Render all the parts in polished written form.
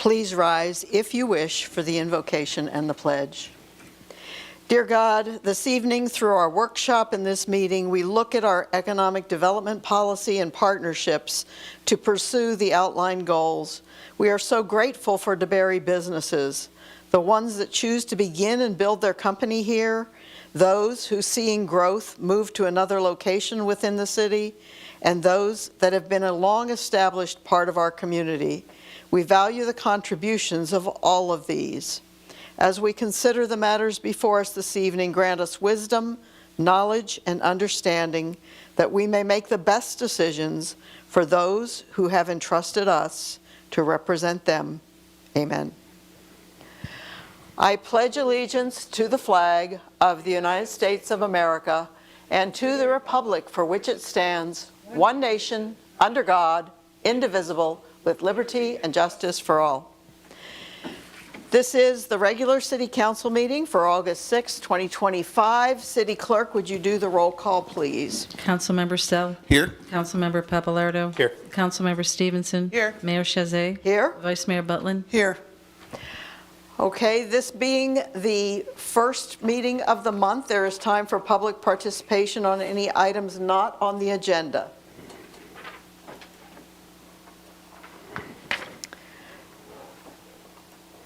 Please rise, if you wish, for the invocation and the pledge. Dear God, this evening through our workshop and this meeting, we look at our economic development policy and partnerships to pursue the outlined goals. We are so grateful for DeBerry businesses, the ones that choose to begin and build their company here, those who, seeing growth, move to another location within the city, and those that have been a long-established part of our community. We value the contributions of all of these. As we consider the matters before us this evening, grant us wisdom, knowledge, and understanding that we may make the best decisions for those who have entrusted us to represent them. Amen. I pledge allegiance to the flag of the United States of America and to the republic for which it stands, one nation, under God, indivisible, with liberty and justice for all. This is the regular City Council meeting for August 6, 2025. City Clerk, would you do the roll call, please? Councilmember Stell. Here. Councilmember Papalardo. Here. Councilmember Stevenson. Here. Mayor Chazet. Here. Vice Mayor Butlin. Here. Okay, this being the first meeting of the month, there is time for public participation on any items not on the agenda.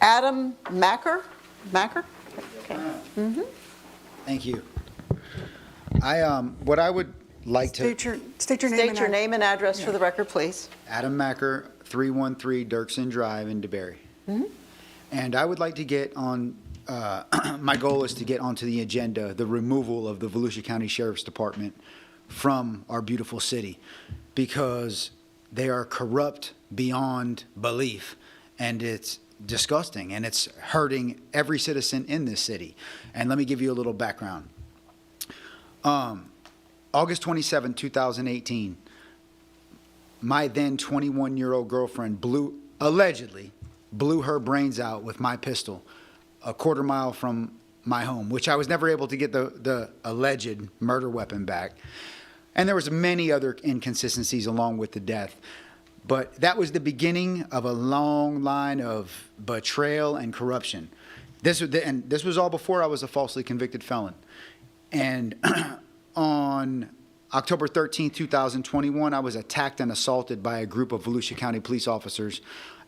Adam Macker? Okay. Mm-hmm. Thank you. What I would like to... State your name and address for the record, please. Adam Macker, 313 Dirksen Drive in DeBerry. Mm-hmm. And I would like to get on, my goal is to get onto the agenda the removal of the Volusia County Sheriff's Department from our beautiful city, because they are corrupt beyond belief, and it's disgusting, and it's hurting every citizen in this city. And let me give you a little background. August 27, 2018, my then 21-year-old girlfriend allegedly blew her brains out with my pistol a quarter mile from my home, which I was never able to get the alleged murder weapon back. And there was many other inconsistencies along with the death. But that was the beginning of a long line of betrayal and corruption. This was all before I was a falsely convicted felon. And on October 13, 2021, I was attacked and assaulted by a group of Volusia County police officers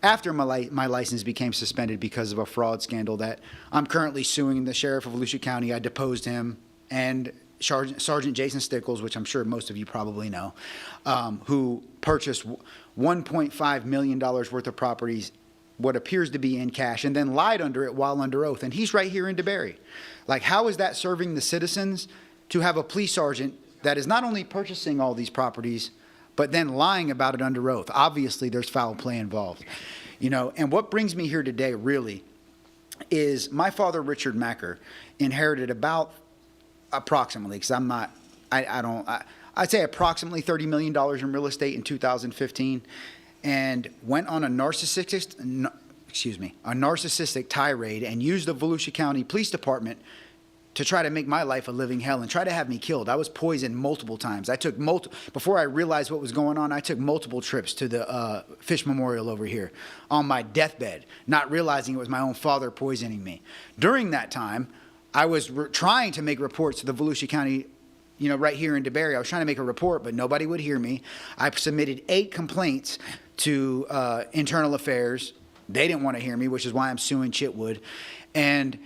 after my license became suspended because of a fraud scandal that I'm currently suing the sheriff of Volusia County. I deposed him, and Sergeant Jason Stickles, which I'm sure most of you probably know, who purchased $1.5 million worth of properties, what appears to be in cash, and then lied under it while under oath. And he's right here in DeBerry. Like, how is that serving the citizens to have a police sergeant that is not only purchasing all these properties, but then lying about it under oath? Obviously, there's foul play involved. You know, and what brings me here today really is my father, Richard Macker, inherited about approximately, because I'd say approximately $30 million in real estate in 2015, and went on a narcissistic tirade and used the Volusia County Police Department to try to make my life a living hell and try to have me killed. I was poisoned multiple times. Before I realized what was going on, I took multiple trips to the Fish Memorial over here on my deathbed, not realizing it was my own father poisoning me. During that time, I was trying to make reports to the Volusia County, right here in DeBerry. I was trying to make a report, but nobody would hear me. I submitted 8 complaints to Internal Affairs. They didn't want to hear me, which is why I'm suing Chitwood. And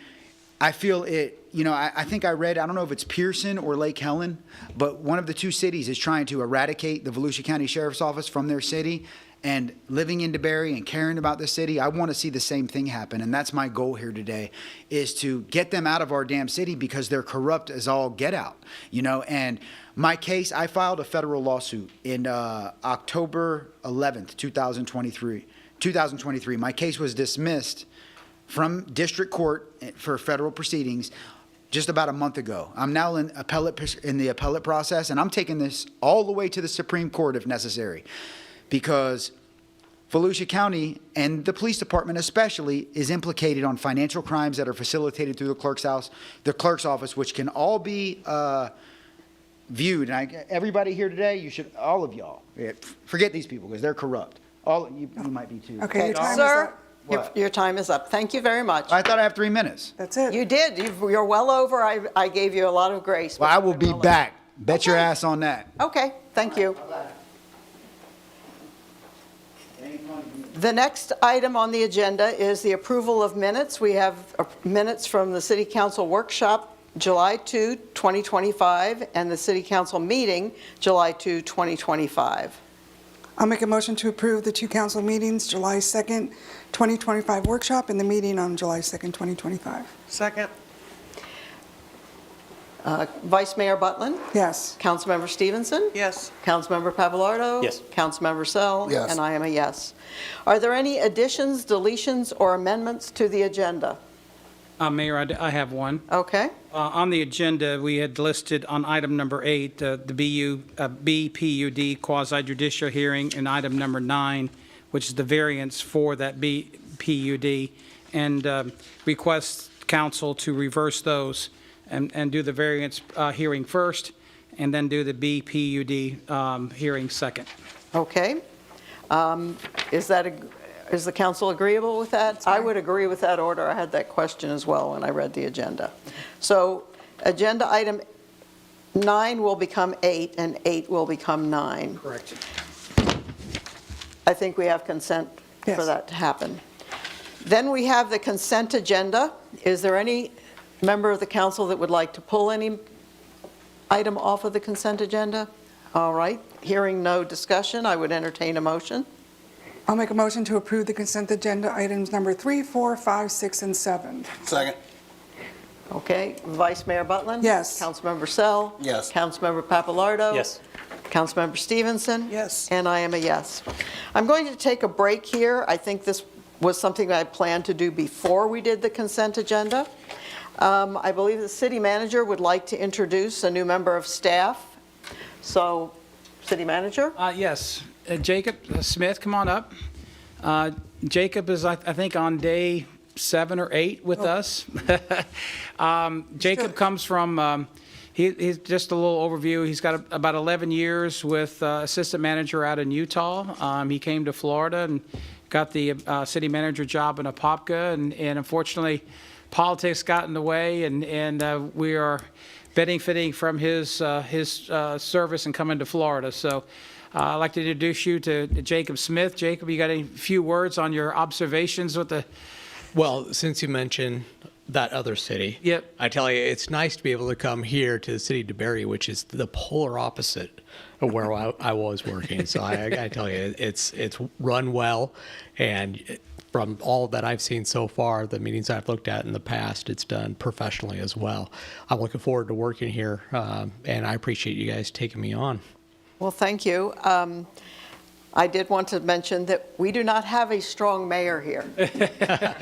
I feel it, I think I read, I don't know if it's Pearson or Lake Helen, but one of the two cities is trying to eradicate the Volusia County Sheriff's Office from their city. And living in DeBerry and caring about the city, I want to see the same thing happen. And that's my goal here today, is to get them out of our damn city because they're corrupt as all get out. And my case, I filed a federal lawsuit in October 11th, 2023. My case was dismissed from district court for federal proceedings just about a month ago. I'm now in the appellate process, and I'm taking this all the way to the Supreme Court if necessary, because Volusia County and the police department especially is implicated on financial crimes that are facilitated through the clerk's office, which can all be viewed. And everybody here today, all of y'all, forget these people because they're corrupt. You might be too. Okay, your time is Sir, up. What? Your time is up. Thank you very much. I thought I have 3 minutes. That's it. You did. You're well over. I gave you a lot of grace. Well, I will be back. Bet your Okay. ass on that. Okay, thank you. The next item on the agenda is the approval of minutes. We have minutes from the City Council workshop, July 2, 2025, and the City Council meeting, July 2, 2025. I'll make a motion to approve the two council meetings, July 2nd, 2025 workshop, and the meeting on July 2nd, 2025. Second. Vice Mayor Butlin? Yes. Councilmember Stevenson? Yes. Councilmember Pavalardo? Yes. Councilmember Sell? Yes. And I am a yes. Are there any additions, deletions, or amendments to the agenda? Mayor, I have one. Okay, On the agenda, we had listed on item number 8, the BPUD quasi-judicial hearing, and item number 9, which is the variance for that BPUD, and request council to reverse those and do the variance hearing first, and then do the BPUD hearing second. okay. Is the council agreeable with that? I would agree with that order. I had that question as well when I read the agenda. So agenda item 9 will become 8, and 8 will become 9. Correct. I think we have consent for Yes. that to happen. Then we have the consent agenda. Is there any member of the council that would like to pull any item off of the consent agenda? All right, hearing no discussion, I would entertain a motion. I'll make a motion to approve the consent agenda items number 3, 4, 5, 6, and 7. Second. Okay, Vice Mayor Butlin? Yes. Councilmember Sell? Yes. Councilmember Papalardo? Yes. Councilmember Stevenson? Yes. And I am a yes. I'm going to take a break here. I think this was something I planned to do before we did the consent agenda. I believe the city manager would like to introduce a new member of staff. So, city manager? Yes, Jacob Smith, come on up. Jacob is, I think, on day 7 or 8 with us. Jacob comes from, he's just a little overview. He's got about 11 years with assistant manager out in Utah. He came to Florida and got the city manager job in Apopka, and unfortunately, politics got in the way, and we are benefiting from his service and coming to Florida. So I'd like to introduce you to Jacob Smith. Jacob, you got any few words on your observations with the... Well, since you mentioned that other city, Yep. I tell you, it's nice to be able to come here to the city of DeBerry, which is the polar opposite of where I was working. So I tell you, it's run well, and from all that I've seen so far, the meetings I've looked at in the past, it's done professionally as well. I'm looking forward to working here, and I appreciate you guys taking me on. Well, thank you. I did want to mention that we do not have a strong mayor here,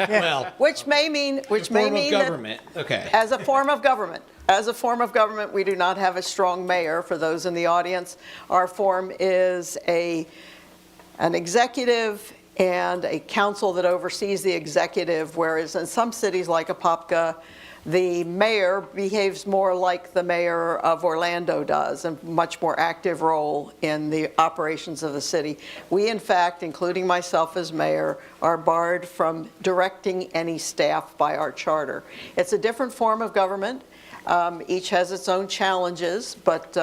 Well, which may mean that government. Okay. as a form of government, we do not have a strong mayor. For those in the audience, our form is an executive and a council that oversees the executive, whereas in some cities like Apopka, the mayor behaves more like the mayor of Orlando does, a much more active role in the operations of the city. We, in fact, including myself as mayor, are barred from directing any staff by our charter. It's a different form of government. Each has its own challenges, but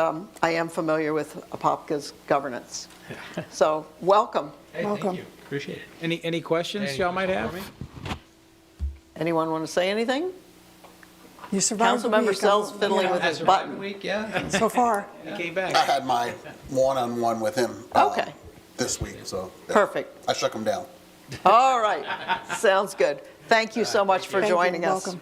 I am familiar with Apopka's governance. So, welcome. Hey, Welcome. thank you. Appreciate it. Any questions y'all might have? Anyone want to say anything? You survived the week. Councilmember Sells fiddling with his button. Week, yeah. So far. He came back. I had my one-on-one with him Okay. this week, so. yeah. Perfect. I shook him down. All right, sounds good. Thank you so much for Thank you. joining us. Welcome.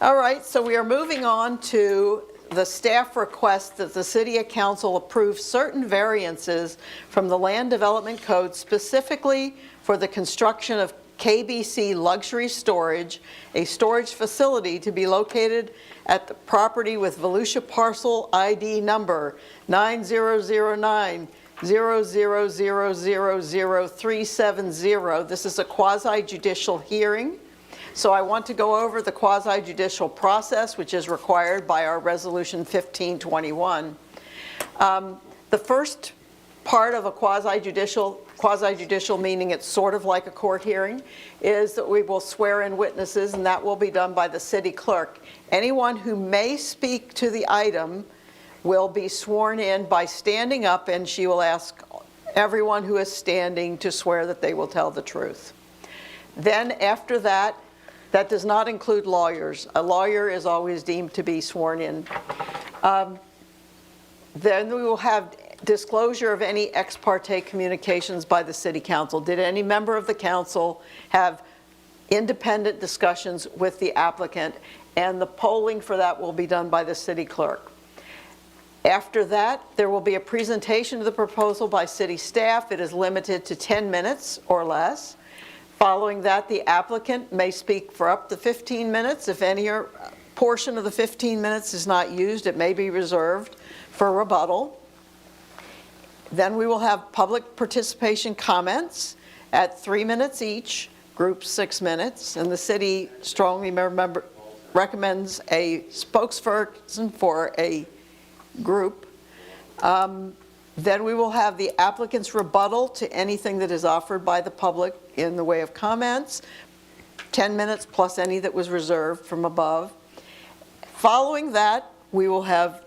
All right, so we are moving on to the staff request that the City Council approve certain variances from the Land Development Code specifically for the construction of KBC Luxury Storage, a storage facility to be located at the property with Volusia parcel ID number 9009 0000370. This is a quasi-judicial hearing. So I want to go over the quasi-judicial process, which is required by our Resolution 1521. The first part of a quasi-judicial meaning it's sort of like a court hearing, is that we will swear in witnesses, and that will be done by the city clerk. Anyone who may speak to the item will be sworn in by standing up, and she will ask everyone who is standing to swear that they will tell the truth. Then after that, that does not include lawyers. A lawyer is always deemed to be sworn in. Then we will have disclosure of any ex parte communications by the city council. Did any member of the council have independent discussions with the applicant? And the polling for that will be done by the city clerk. After that, there will be a presentation of the proposal by city staff. It is limited to 10 minutes or less. Following that, the applicant may speak for up to 15 minutes. If any portion of the 15 minutes is not used, it may be reserved for rebuttal. Then we will have public participation comments at 3 minutes each, groups 6 minutes, and the city strongly recommends a spokesperson for a group. Then we will have the applicant's rebuttal to anything that is offered by the public in the way of comments, 10 minutes plus any that was reserved from above. Following that, we will have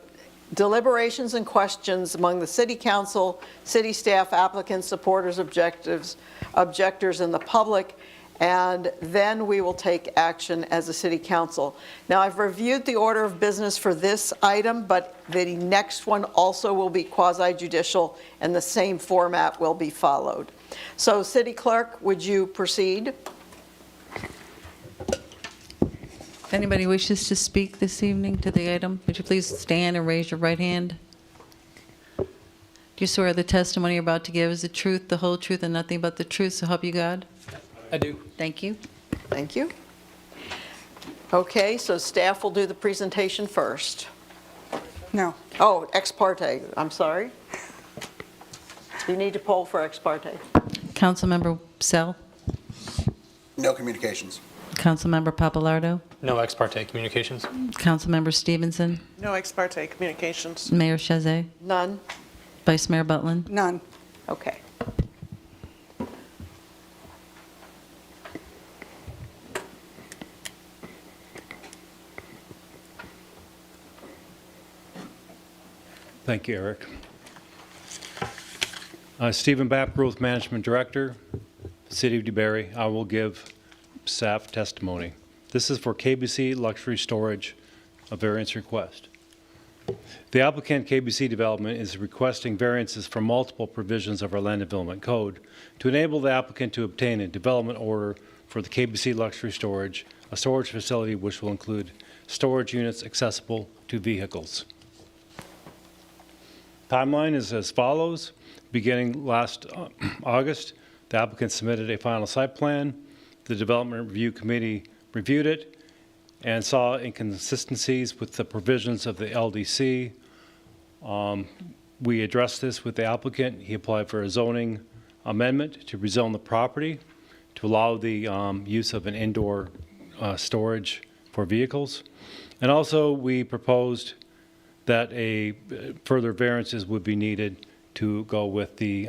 deliberations and questions among the city council, city staff, applicants, supporters, objectors, and the public, and then we will take action as a city council. Now, I've reviewed the order of business for this item, but the next one also will be quasi-judicial, and the same format will be followed. So, City Clerk, would you proceed? If anybody wishes to speak this evening to the item, would you please stand and raise your right hand? Do you swear the testimony you're about to give is the truth, the whole truth, and nothing but the truth, so help you God? I do. Thank you. Thank you. Okay, so staff will do the presentation first. No. Oh, ex parte, I'm sorry. You need to poll for ex parte. Councilmember Sell, No communications. Councilmember Papalardo, No ex parte communications. Councilmember Stevenson, No ex parte communications. Mayor Chazet, None? Vice Mayor Butland. None. Okay. Thank you, Eric. Stephen Bapp, Growth Management Director, City of DeBary. I will give staff testimony. This is for KBC Luxury Storage, a variance request. The applicant, KBC Development, is requesting variances from multiple provisions of our Land Development Code to enable the applicant to obtain a development order for the KBC Luxury Storage, a storage facility which will include storage units accessible to vehicles. Timeline is as follows. Beginning last August, the applicant submitted a final site plan. The Development Review Committee reviewed it and saw inconsistencies with the provisions of the LDC. We addressed this with the applicant. He applied for a zoning amendment to rezone the property to allow the use of an indoor storage for vehicles. And also, we proposed that a further variances would be needed to go with the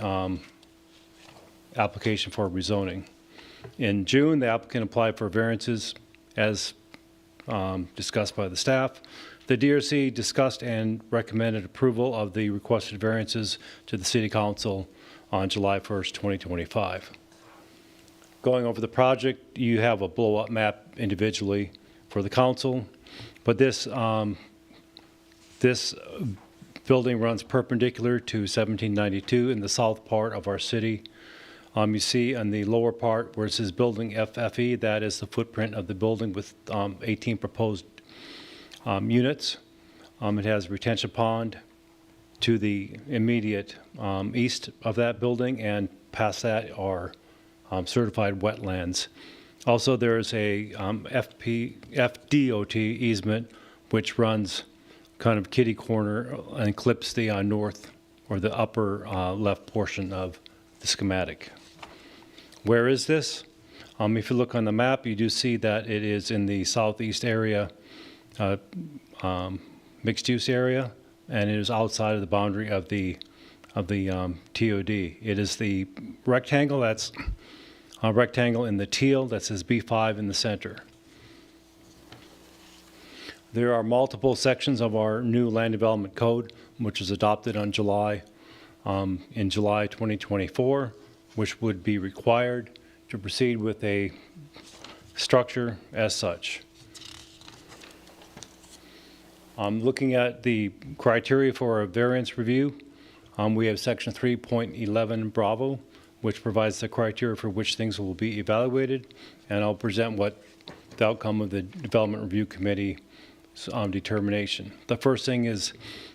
application for rezoning. In June, the applicant applied for variances as discussed by the staff. The DRC discussed and recommended approval of the requested variances to the City Council on July 1st, 2025. Going over the project, you have a blow-up map individually for the council, but this building runs perpendicular to 1792 in the south part of our city. You see on the lower part where it says building FFE, that is the footprint of the building with 18 proposed units. It has a retention pond to the immediate east of that building, and past that are certified wetlands. Also, there's a FDOT easement which runs kind of kitty corner and clips the north or the upper left portion of the schematic. Where is this? If you look on the map, you do see that it is in the southeast area, mixed use area, and it is outside of the boundary of the TOD. It is the rectangle, that's a rectangle in the teal that says B5 in the center. There are multiple sections of our new land development code, which was adopted on in July 2024, which would be required to proceed with a structure as such. Looking at the criteria for a variance review, we have section 3.11 Bravo, which provides the criteria for which things will be evaluated, and I'll present what the outcome of the Development Review Committee determination. The first thing is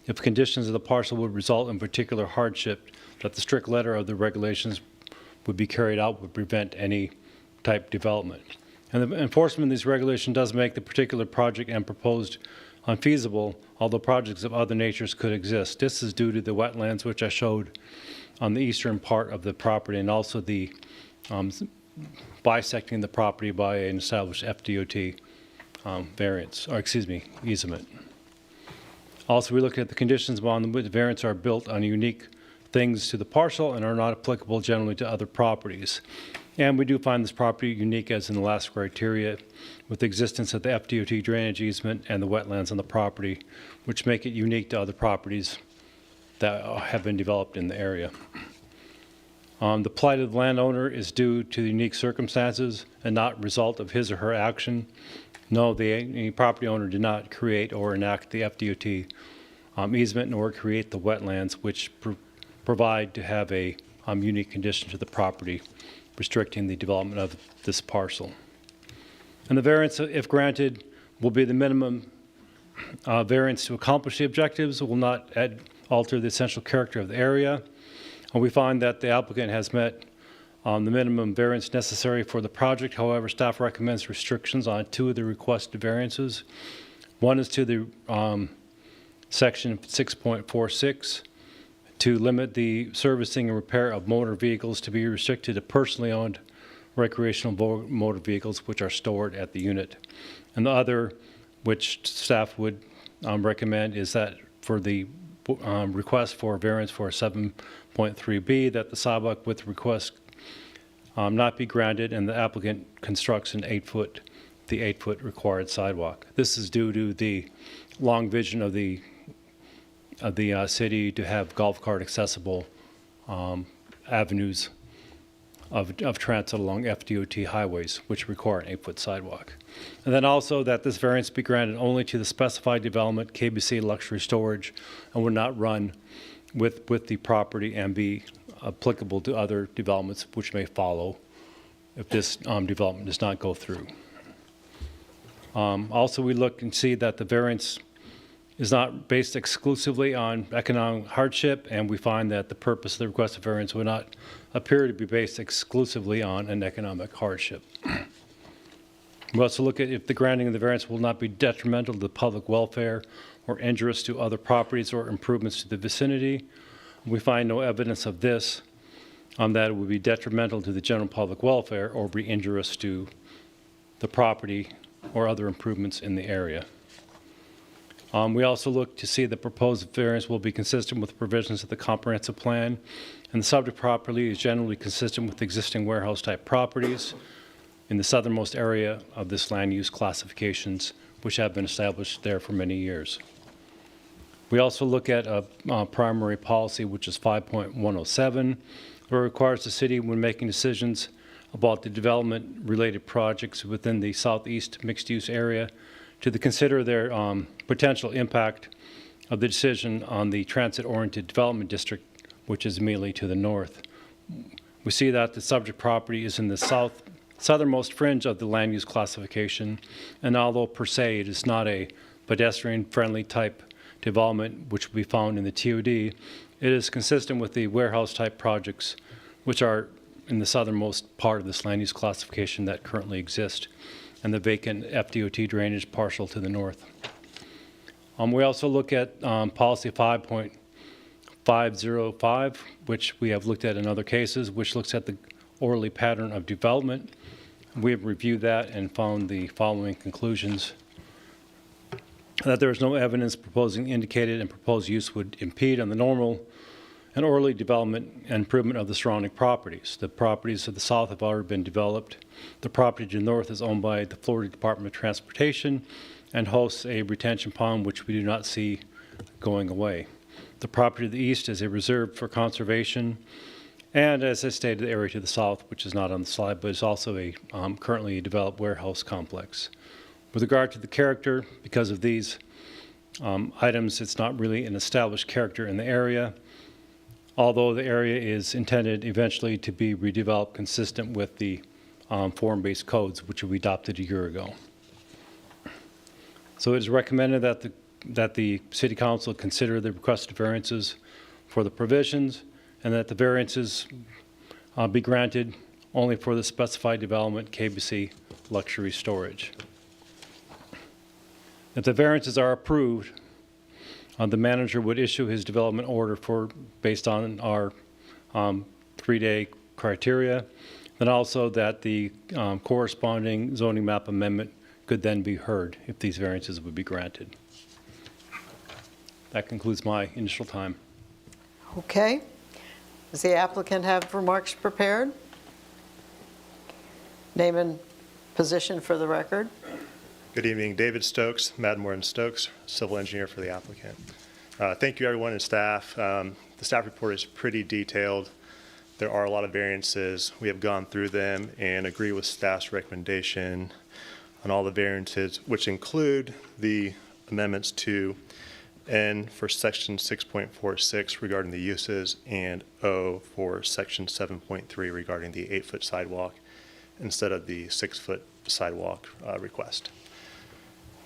if conditions of the parcel would result in particular hardship, that the strict letter of the regulations would be carried out would prevent any type development. And the enforcement of these regulations does make the particular project and proposed unfeasible, although projects of other natures could exist. This is due to the wetlands, which I showed on the eastern part of the property, and also the bisecting the property by an established FDOT variance, or excuse me, easement. Also, we look at the conditions upon which the variance are built on unique things to the parcel and are not applicable generally to other properties. And we do find this property unique as in the last criteria, with the existence of the FDOT drainage easement and the wetlands on the property, which make it unique to other properties that have been developed in the area. The plight of the landowner is due to the unique circumstances and not result of his or her action. No, the property owner did not create or enact the FDOT easement nor create the wetlands, which provide to have a unique condition to the property, restricting the development of this parcel. And the variance, if granted, will be the minimum variance to accomplish the objectives. It will not alter the essential character of the area. And we find that the applicant has met the minimum variance necessary for the project. However, staff recommends restrictions on 2 of the requested variances. One is to the section 6.46 to limit the servicing and repair of motor vehicles to be restricted to personally owned recreational motor vehicles which are stored at the unit. And the other, which staff would recommend, is that for the request for variance for 7.3B, that the sidewalk width request not be granted and the applicant constructs the 8-foot required sidewalk. This is due to the long vision of the city to have golf cart accessible avenues of transit along FDOT highways, which require an 8-foot sidewalk. And then also that this variance be granted only to the specified development, KBC luxury storage, and would not run with the property and be applicable to other developments which may follow if this development does not go through. Also, we look and see that the variance is not based exclusively on economic hardship, and we find that the purpose of the requested variance would not appear to be based exclusively on an economic hardship. We also look at if the granting of the variance will not be detrimental to the public welfare or injurious to other properties or improvements to the vicinity. We find no evidence of this, that it would be detrimental to the general public welfare or be injurious to the property or other improvements in the area. We also look to see the proposed variance will be consistent with the provisions of the comprehensive plan, and the subject property is generally consistent with existing warehouse-type properties in the southernmost area of this land use classifications, which have been established there for many years. We also look at a primary policy, which is 5.107, where it requires the city, when making decisions about the development-related projects within the southeast mixed-use area, to consider their potential impact of the decision on the transit-oriented development district, which is immediately to the north. We see that the subject property is in the southernmost fringe of the land use classification, and although per se it is not a pedestrian-friendly type development which will be found in the TOD, it is consistent with the warehouse-type projects which are in the southernmost part of this land use classification that currently exist, and the vacant FDOT drainage parcel to the north. We also look at policy 5.505, which we have looked at in other cases, which looks at the orderly pattern of development. We have reviewed that and found the following conclusions: that there is no evidence proposing indicated and proposed use would impede on the normal and orderly development and improvement of the surrounding properties. The properties to the south have already been developed. The property to the north is owned by the Florida Department of Transportation and hosts a retention pond, which we do not see going away. The property to the east is a reserve for conservation, and as I stated, the area to the south, which is not on the slide, but is also a currently developed warehouse complex. With regard to the character, because of these items, it's not really an established character in the area, although the area is intended eventually to be redeveloped consistent with the form-based codes, which we adopted a year ago. So it is recommended that the City Council consider the requested variances for the provisions, and that the variances be granted only for the specified development, KBC Luxury Storage. If the variances are approved, the manager would issue his development order based on our 3-day criteria, then also that the corresponding zoning map amendment could then be heard if these variances would be granted. That concludes my initial time. Okay. Does the applicant have remarks prepared? Name and position for the record. Good evening, David Stokes, Madmore & Stokes, civil engineer for the applicant. Thank you, everyone and staff. The staff report is pretty detailed. There are a lot of variances. We have gone through them and agree with staff's recommendation on all the variances, which include the amendments to N for section 6.46 regarding the uses and O for section 7.3 regarding the 8-foot sidewalk instead of the 6-foot sidewalk request.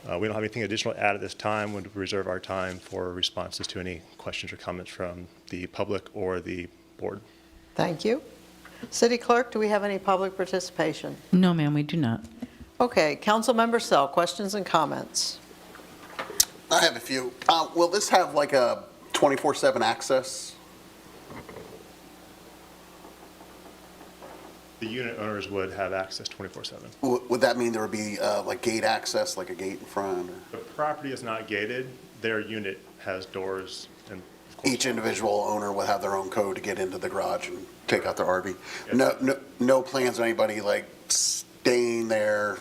We don't have anything additional to add at this time. We'll reserve our time for responses to any questions or comments from the public or the board. Thank you. City Clerk, do we have any public participation? No, ma'am, we do not. Okay, Councilmember Sell, questions and comments? I have a few. Will this have like a 24/7 access? The unit owners would have access 24/7. Would that mean there would be like gate access, like a gate in front? Or? The property is not gated. Their unit has doors and of course, Each individual owner would have their own code to get into the garage and take out their RV. Yes. No plans of anybody like staying there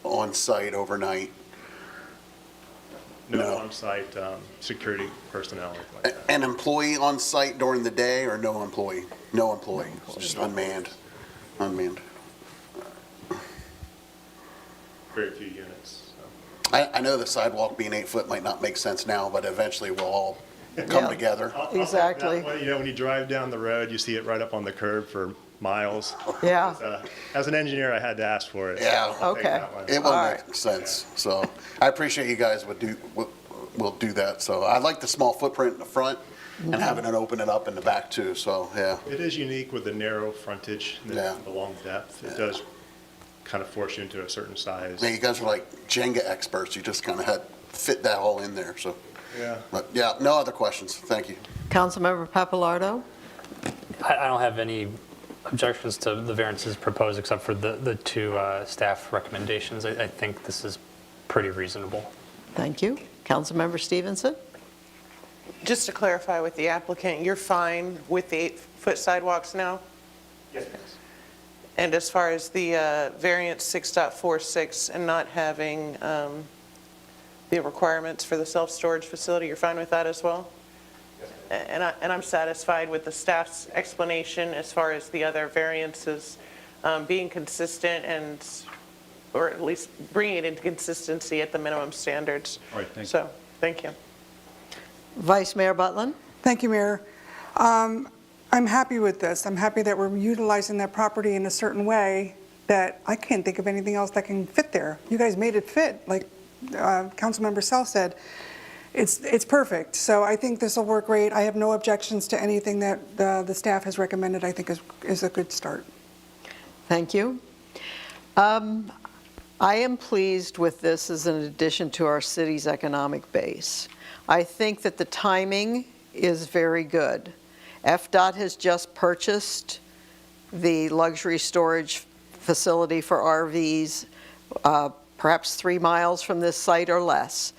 on site overnight? no on-site security personnel. Like that. An employee on site during the day or no employee? No employee, just unmanned. Unmanned. Very few units. So. I know the sidewalk being 8 foot might not make sense now, but eventually we'll all come Yeah. together. I'll take Exactly. that one. You know, when you drive down the road, you see it right up on the curb for miles. Yeah. As an engineer, I had to ask for it. Yeah. I'll take Okay. that one. It will All make sense. So I appreciate you guys will do that. So I like the small footprint in the front and having it open it up in the back too. So, yeah. It is unique with the narrow frontage and Yeah. the long depth. It does kind of force you into a certain size. Man, you guys are like Jenga experts. You just kind of had fit that all in there. So, Yeah. but yeah, no other questions. Thank you. Councilmember Pappalardo? I don't have any objections to the variances proposed except for the two staff recommendations. I think this is pretty reasonable. Thank you. Councilmember Stevenson? Just to clarify with the applicant, you're fine with the 8-foot sidewalks now? Yes, please. And as far as the variance 6.46 and not having the requirements for the self-storage facility, you're fine with that as well? And I'm satisfied with the staff's explanation as far as the other variances being consistent and, or at least bringing it into consistency at the minimum standards. All right, thank you. So, thank you. Vice Mayor Butland? Thank you, Mayor. I'm happy with this. I'm happy that we're utilizing that property in a certain way that I can't think of anything else that can fit there. You guys made it fit, like Councilmember Sell said. It's perfect. So I think this will work great. I have no objections to anything that the staff has recommended. I think is a good start. Thank you. I am pleased with this as an addition to our city's economic base. I think that the timing is very good. FDOT has just purchased the luxury storage facility for RVs, perhaps 3 miles from this site or less.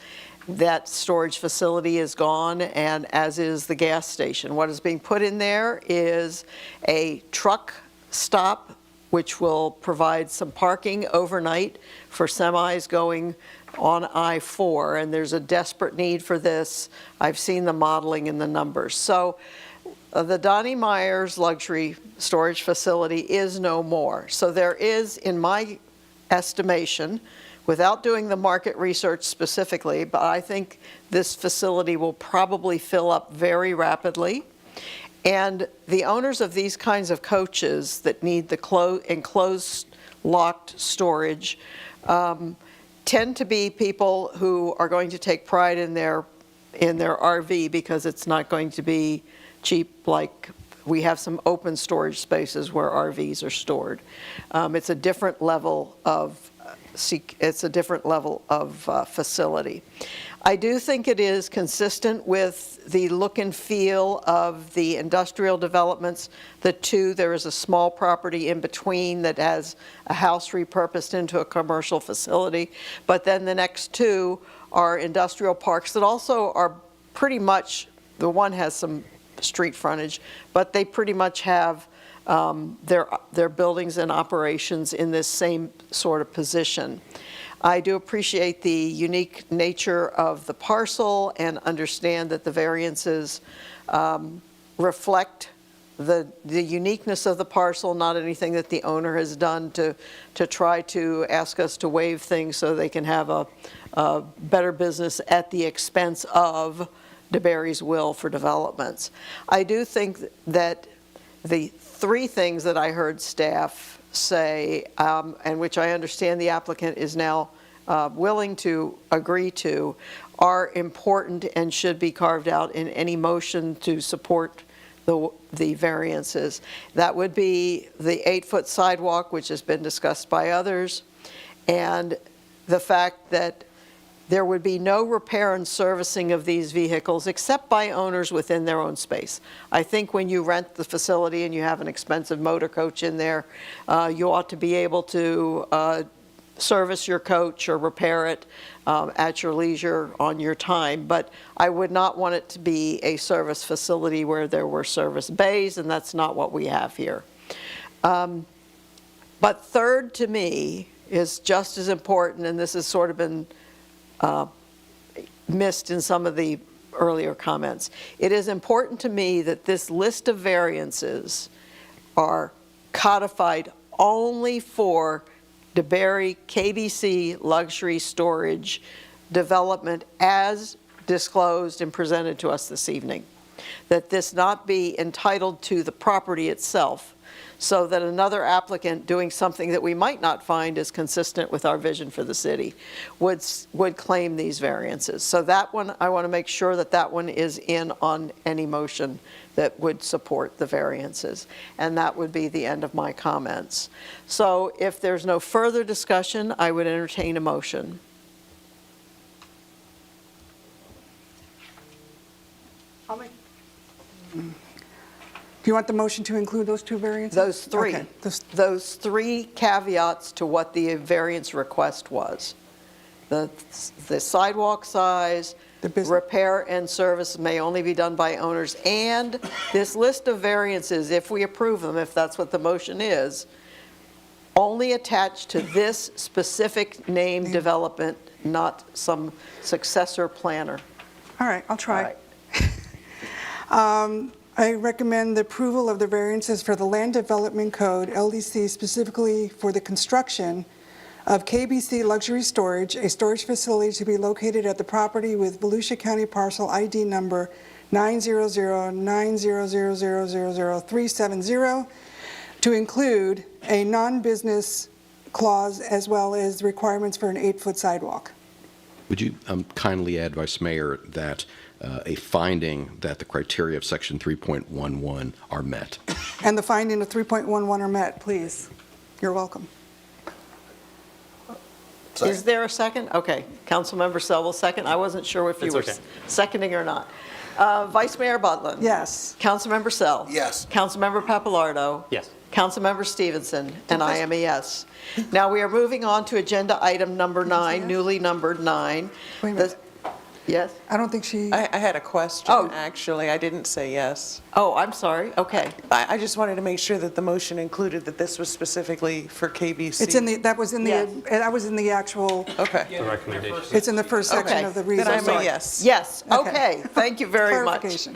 That storage facility is gone, and as is the gas station. What is being put in there is a truck stop, which will provide some parking overnight for semis going on I-4, and there's a desperate need for this. I've seen the modeling and the numbers. So the Donnie Myers luxury storage facility is no more. So there is, in my estimation, without doing the market research specifically, but I think this facility will probably fill up very rapidly. And the owners of these kinds of coaches that need the enclosed, locked storage tend to be people who are going to take pride in their RV because it's not going to be cheap like we have some open storage spaces where RVs are stored. It's a different level of facility. I do think it is consistent with the look and feel of the industrial developments. There is a small property in between that has a house repurposed into a commercial facility, but then the next two are industrial parks that also are pretty much, the one has some street frontage, but they pretty much have their buildings and operations in this same sort of position. I do appreciate the unique nature of the parcel and understand that the variances reflect the uniqueness of the parcel, not anything that the owner has done to try to ask us to waive things so they can have a better business at the expense of DeBerry's will for developments. I do think that the three things that I heard staff say, and which I understand the applicant is now willing to agree to, are important and should be carved out in any motion to support the variances. That would be the 8-foot sidewalk, which has been discussed by others, and the fact that there would be no repair and servicing of these vehicles except by owners within their own space. I think when you rent the facility and you have an expensive motor coach in there, you ought to be able to service your coach or repair it at your leisure on your time. But I would not want it to be a service facility where there were service bays, and that's not what we have here. But third to me is just as important, and this has sort of been missed in some of the earlier comments. It is important to me that this list of variances are codified only for DeBerry KBC luxury storage development as disclosed and presented to us this evening. That this not be entitled to the property itself, so that another applicant doing something that we might not find is consistent with our vision for the city would claim these variances. So that one, I want to make sure that that one is in on any motion that would support the variances. And that would be the end of my comments. So if there's no further discussion, I would entertain a motion. I'll make. Do you want the motion to include those two variances? Those three. Okay. Those three caveats to what the variance request was. The sidewalk size, repair and service may only be done by owners, and this list of variances, if we approve them, if that's what the motion is, only attached to this specific name development, not some successor planner. All right, I'll try. All right. I recommend the approval of the variances for the Land Development Code, LDC, specifically for the construction of KBC Luxury Storage, a storage facility to be located at the property with Volusia County parcel ID number 9009000000370, to include a non-business clause as well as requirements for an 8-foot sidewalk. Would you kindly add, Vice Mayor, that a finding that the criteria of Section 3.11 are met? And the finding of 3.11 are met, please. You're welcome. Is there a second? Okay, Councilmember Sell will second. I wasn't sure if you were seconding or not. Vice Mayor Butler? Yes. Councilmember Sell? Yes. Councilmember Papalardo? Yes. Councilmember Stevenson? And I am a yes. Now we are moving on to agenda item number 9, newly numbered 9. Wait a minute. Yes? I don't think she, I had a question, Oh. actually. I didn't say yes. Oh, I'm sorry, okay. I just wanted to make sure that the motion included that this was specifically for KBC. it's in the, that was in Yes. the, that was in the actual, Okay. The recommendation. it's in the first section Okay. of the Then I'm reason. a yes. Yes, Okay. okay, thank you very much. Clarification.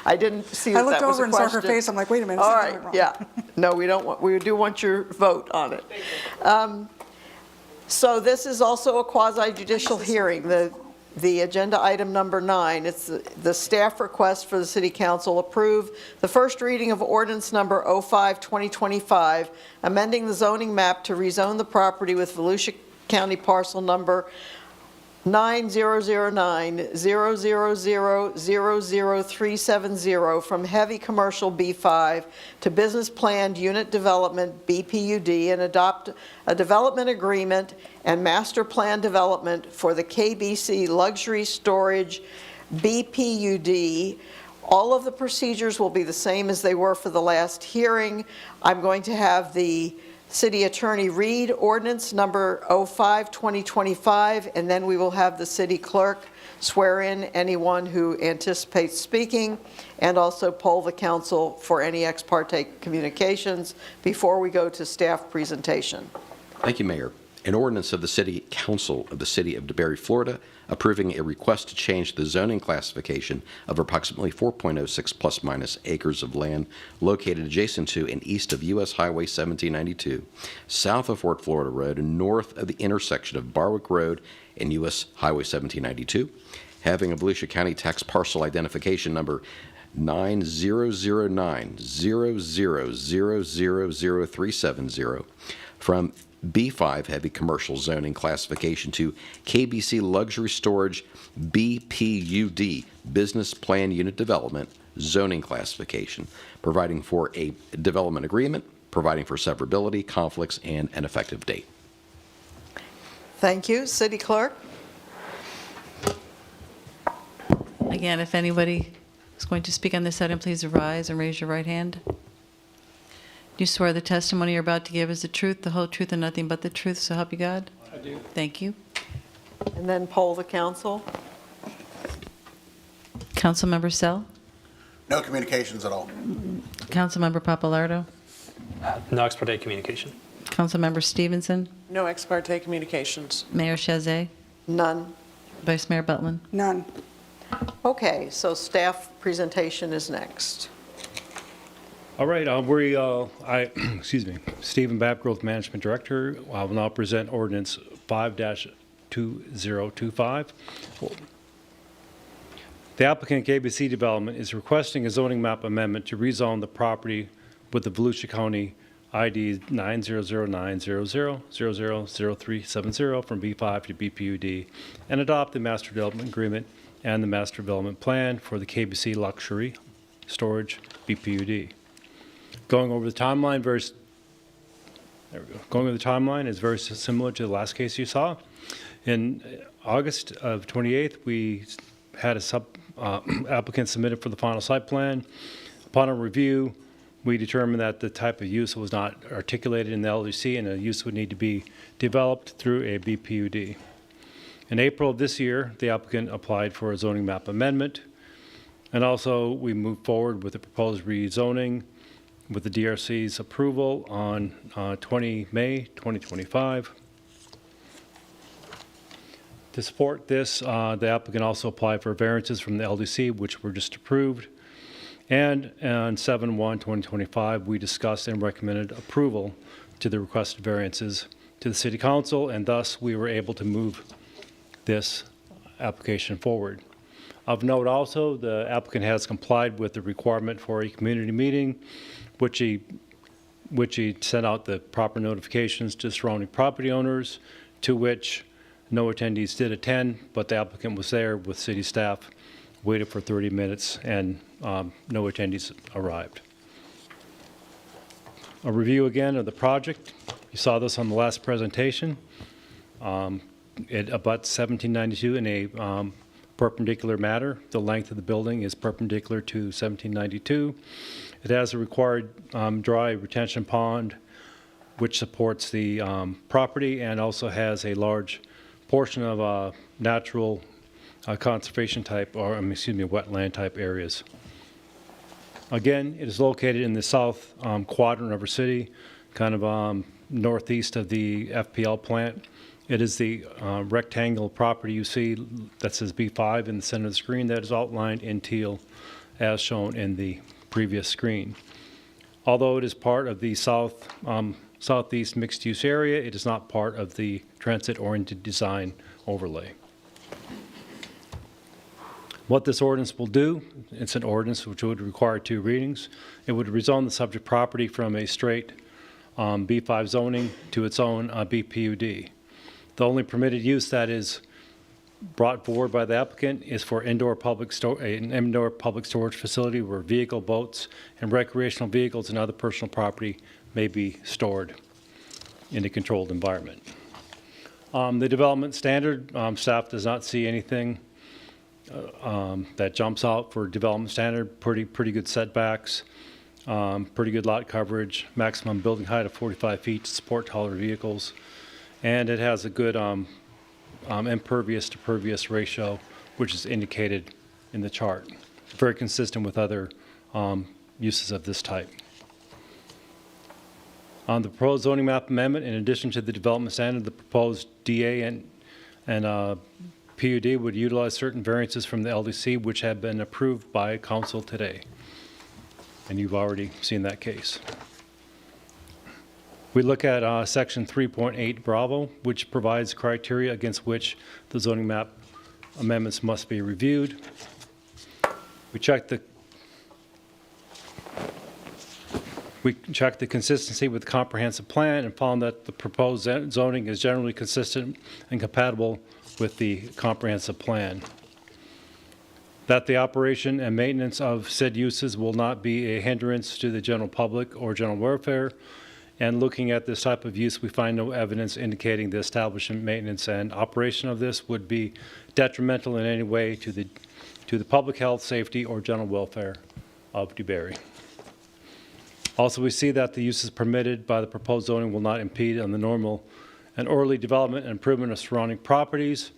I didn't see I that looked that was over a and saw her question. face, I'm like, wait a minute, All something right, went wrong. yeah. No, we don't want, we do want your vote on it. So this is also a quasi-judicial hearing, the agenda item number 9. It's the staff request for the city council approve the first reading of ordinance number 05-2025, amending the zoning map to rezone the property with Volusia County parcel number 9009-000-00370 from heavy commercial B5 to business planned unit development BPUD, and adopt a development agreement and master plan development for the KBC luxury storage BPUD. All of the procedures will be the same as they were for the last hearing. I'm going to have the city attorney read ordinance number 05-2025, and then we will have the city clerk swear in anyone who anticipates speaking, and also poll the council for any ex parte communications before we go to staff presentation. Thank you, Mayor. An ordinance of the City Council of the City of DeBary, Florida, approving a request to change the zoning classification of approximately 4.06 plus minus acres of land located adjacent to and east of U.S. Highway 1792, south of Fort Florida Road, and north of the intersection of Barwick Road and U.S. Highway 1792, having a Volusia County tax parcel identification number 9009-000000370 from B5 heavy commercial zoning classification to KBC luxury storage BPUD business plan unit development zoning classification, providing for a development agreement, providing for severability, conflicts, and an effective date. Thank you. City clerk? Again, if anybody is going to speak on this item, please arise and raise your right hand. Do you swear the testimony you're about to give is the truth, the whole truth, and nothing but the truth, so help you God? I do. Thank you. And then poll the council. Councilmember Sell? No communications at all. Councilmember Papalardo? No ex parte communication. Councilmember Stevenson? No ex parte communications. Mayor Chazet? None. Vice Mayor Butland? None. Okay, so staff presentation is next. All right, excuse me, Stephen Babb, Growth Management Director. I will now present ordinance 5-2025. The applicant, KBC Development, is requesting a zoning map amendment to rezone the property with the Volusia County ID 9009-00000370 from B5 to BPUD, and adopt the master development agreement and the master development plan for the KBC luxury storage BPUD. Going over the timeline, Going over the timeline is very similar to the last case you saw. In August of 28th, we had a applicant submitted for the final site plan. Upon a review, we determined that the type of use was not articulated in the LUC, and the use would need to be developed through a BPUD. In April of this year, the applicant applied for a zoning map amendment, and also we moved forward with the proposed rezoning with the DRC's approval on 20 May 2025. To support this, the applicant also applied for variances from the LDC, which were just approved. And on 7/1/2025, we discussed and recommended approval to the requested variances to the City Council, and thus we were able to move this application forward. Of note also, the applicant has complied with the requirement for a community meeting, which he sent out the proper notifications to surrounding property owners, to which no attendees did attend, but the applicant was there with city staff, waited for 30 minutes, and no attendees arrived. A review again of the project. You saw this on the last presentation. It abuts 1792 in a perpendicular matter. The length of the building is perpendicular to 1792. It has a required dry retention pond, which supports the property, and also has a large portion of natural conservation type, or wetland type areas. Again, it is located in the south quadrant of our city, kind of northeast of the FPL plant. It is the rectangle property you see that says B5 in the center of the screen that is outlined in teal as shown in the previous screen. Although it is part of the southeast mixed-use area, it is not part of the transit-oriented design overlay. What this ordinance will do, it's an ordinance which would require 2 readings. It would rezone the subject property from a straight B5 zoning to its own BPUD. The only permitted use that is brought forward by the applicant is for an indoor public storage facility where vehicle, boats, and recreational vehicles and other personal property may be stored in a controlled environment. The development standard, staff does not see anything that jumps out for development standard. Pretty good setbacks, pretty good lot coverage, maximum building height of 45 feet to support taller vehicles, and it has a good impervious to pervious ratio, which is indicated in the chart. Very consistent with other uses of this type. On the proposed zoning map amendment, in addition to the development standard, the proposed DA and PUD would utilize certain variances from the LDC, which have been approved by council today. And you've already seen that case. We look at section 3.8 Bravo, which provides criteria against which the zoning map amendments must be reviewed. We checked the consistency with the comprehensive plan and found that the proposed zoning is generally consistent and compatible with the comprehensive plan. That the operation and maintenance of said uses will not be a hindrance to the general public or general welfare. And looking at this type of use, we find no evidence indicating the establishment, maintenance, and operation of this would be detrimental in any way to the public health, safety, or general welfare of DeBary. Also, we see that the uses permitted by the proposed zoning will not impede on the normal and orderly development and improvement of surrounding properties.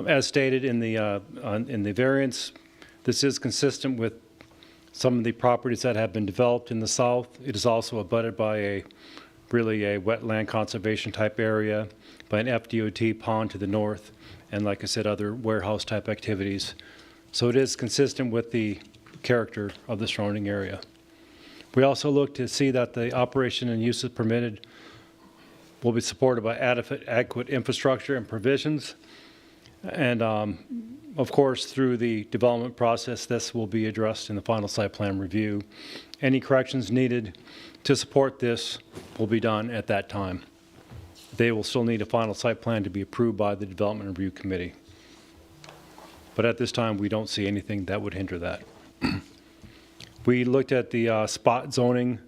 As stated in the variance, this is consistent with some of the properties that have been developed in the south. It is also abutted by a wetland conservation type area, by an FDOT pond to the north, and like I said, other warehouse type activities. So it is consistent with the character of the surrounding area. We also look to see that the operation and uses permitted will be supported by adequate infrastructure and provisions. And of course, through the development process, this will be addressed in the final site plan review. Any corrections needed to support this will be done at that time. They will still need a final site plan to be approved by the Development Review Committee. But at this time, we don't see anything that would hinder that. We looked at the spot zoning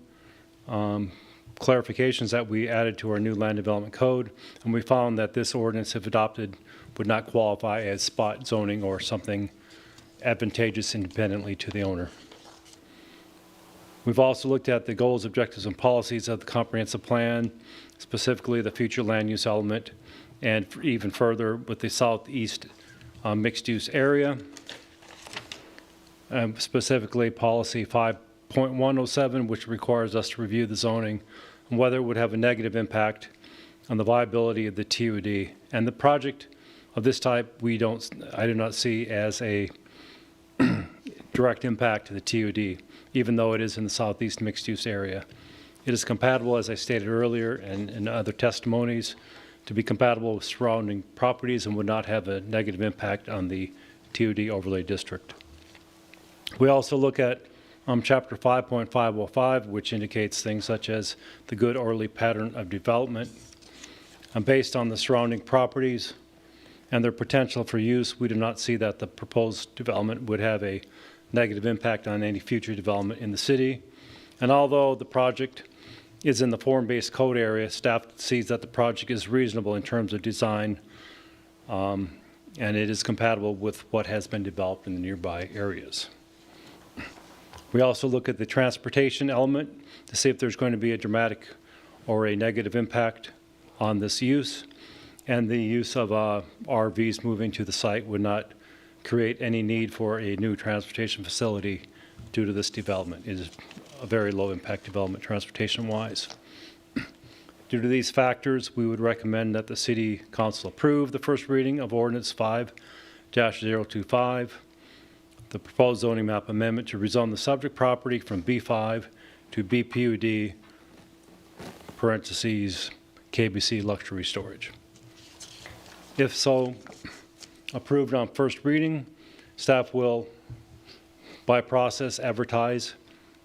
clarifications that we added to our new land development code, and we found that this ordinance, if adopted, would not qualify as spot zoning or something advantageous independently to the owner. We've also looked at the goals, objectives, and policies of the comprehensive plan, specifically the future land use element, and even further with the southeast mixed-use area. Specifically policy 5.107, which requires us to review the zoning and whether it would have a negative impact on the viability of the TUD. And the project of this type, I do not see as a direct impact to the TUD, even though it is in the southeast mixed-use area. It is compatible, as I stated earlier, and in other testimonies, to be compatible with surrounding properties and would not have a negative impact on the TUD overlay district. We also look at Chapter 5.505, which indicates things such as the good orderly pattern of development. Based on the surrounding properties and their potential for use, we do not see that the proposed development would have a negative impact on any future development in the city. And although the project is in the form-based code area, staff sees that the project is reasonable in terms of design, and it is compatible with what has been developed in the nearby areas. We also look at the transportation element to see if there's going to be a dramatic or a negative impact on this use, and the use of RVs moving to the site would not create any need for a new transportation facility due to this development. It is a very low-impact development transportation-wise. Due to these factors, we would recommend that the City Council approve the first reading of Ordinance 5-025, the proposed zoning map amendment to rezone the subject property from B5 to BPUD, parentheses, KBC luxury storage. If so, approved on first reading, staff will, by process, advertise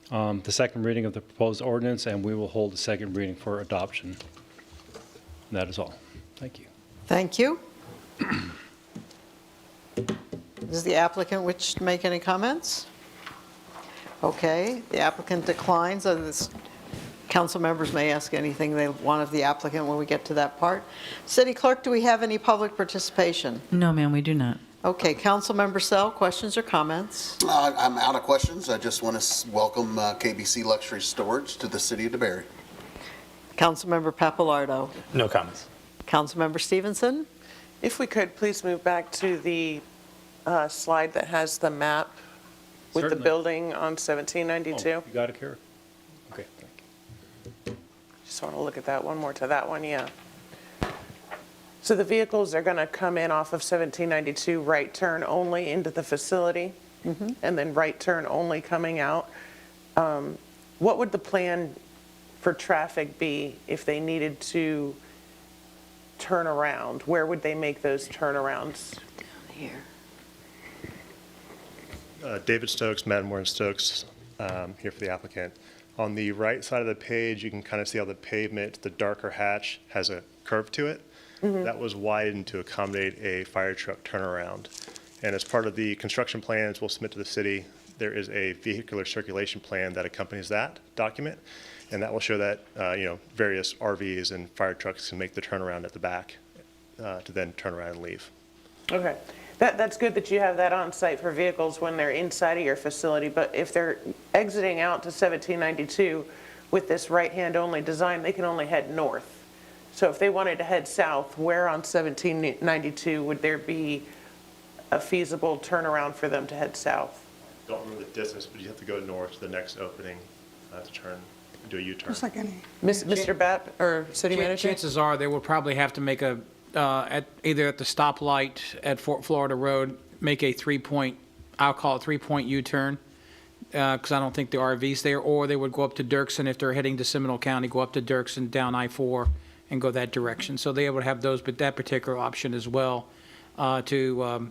the second reading of the proposed ordinance, and we will hold the second reading for adoption. That is all. Thank you. Thank you. Does the applicant wish to make any comments? Okay, the applicant declines. Council members may ask anything they want of the applicant when we get to that part. City Clerk, do we have any public participation? No, ma'am, we do not. Okay, Councilmember Sell, questions or comments? I'm out of questions. I just want to welcome KBC Luxury Storage to the city of DeBary. Councilmember Papalardo. No comments. Councilmember Stevenson. If we could, please move back to the slide that has the map with the Certainly. building on Oh, 1792. you got it, Kara? Okay, thank you. Just want to look at that one more, to that one, yeah. So the vehicles are going to come in off of 1792, right turn only into the facility, and then right turn only coming out. What would the plan for traffic be if they needed to turn around? Where would they make those turnarounds? Here. David Stokes, Madden Moore and Stokes, here for the applicant. On the right side of the page, you can kind of see how the pavement, the darker hatch, has a curve to it. That was widened to accommodate a fire truck turnaround. And as part of the construction plans we'll submit to the city, there is a vehicular circulation plan that accompanies that document. And that will show that, various RVs and fire trucks can make the turnaround at the back to then turn around and leave. Okay. That's good that you have that on site for vehicles when they're inside of your facility, but if they're exiting out to 1792 with this right-hand only design, they can only head north. So if they wanted to head south, where on 1792 would there be a feasible turnaround for them to head south? Don't remember the distance, but you have to go north to the next opening to turn, do a U-turn. Just like any. Mr. Bapp, or City Manager? Chances are they will probably have to make either at the stoplight at Fort Florida Road, make a 3-point, I'll call it 3-point U-turn, because I don't think the RV's there, or they would go up to Dirksen if they're heading to Seminole County, go up to Dirksen, down I-4, and go that direction. So they would have but that particular option as well, to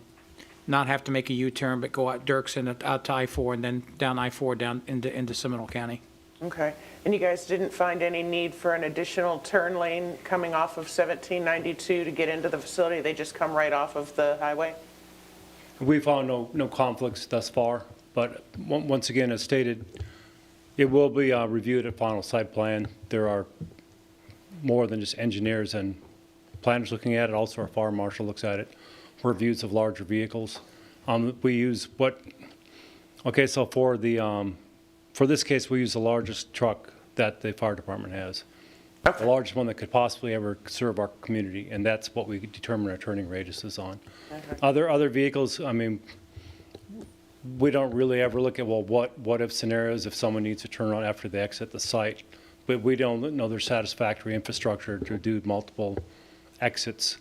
not have to make a U-turn, but go out Dirksen, out to I-4, and then down I-4, down into Seminole County. Okay. And you guys didn't find any need for an additional turn lane coming off of 1792 to get into the facility? They just come right off of the highway? We found no conflicts thus far, but once again, as stated, it will be reviewed at final site plan. There are more than just engineers and planners looking at it. Also, our fire marshal looks at it for reviews of larger vehicles. We use so for this case, we use the largest truck that the fire department has. Okay. The largest one that could possibly ever serve our community, and that's what we determine our turning radiuses on. Okay. Other vehicles, I mean, we don't really ever look at, well, what if scenarios if someone needs to turn around after they exit the site. But we don't know there's satisfactory infrastructure to do multiple exits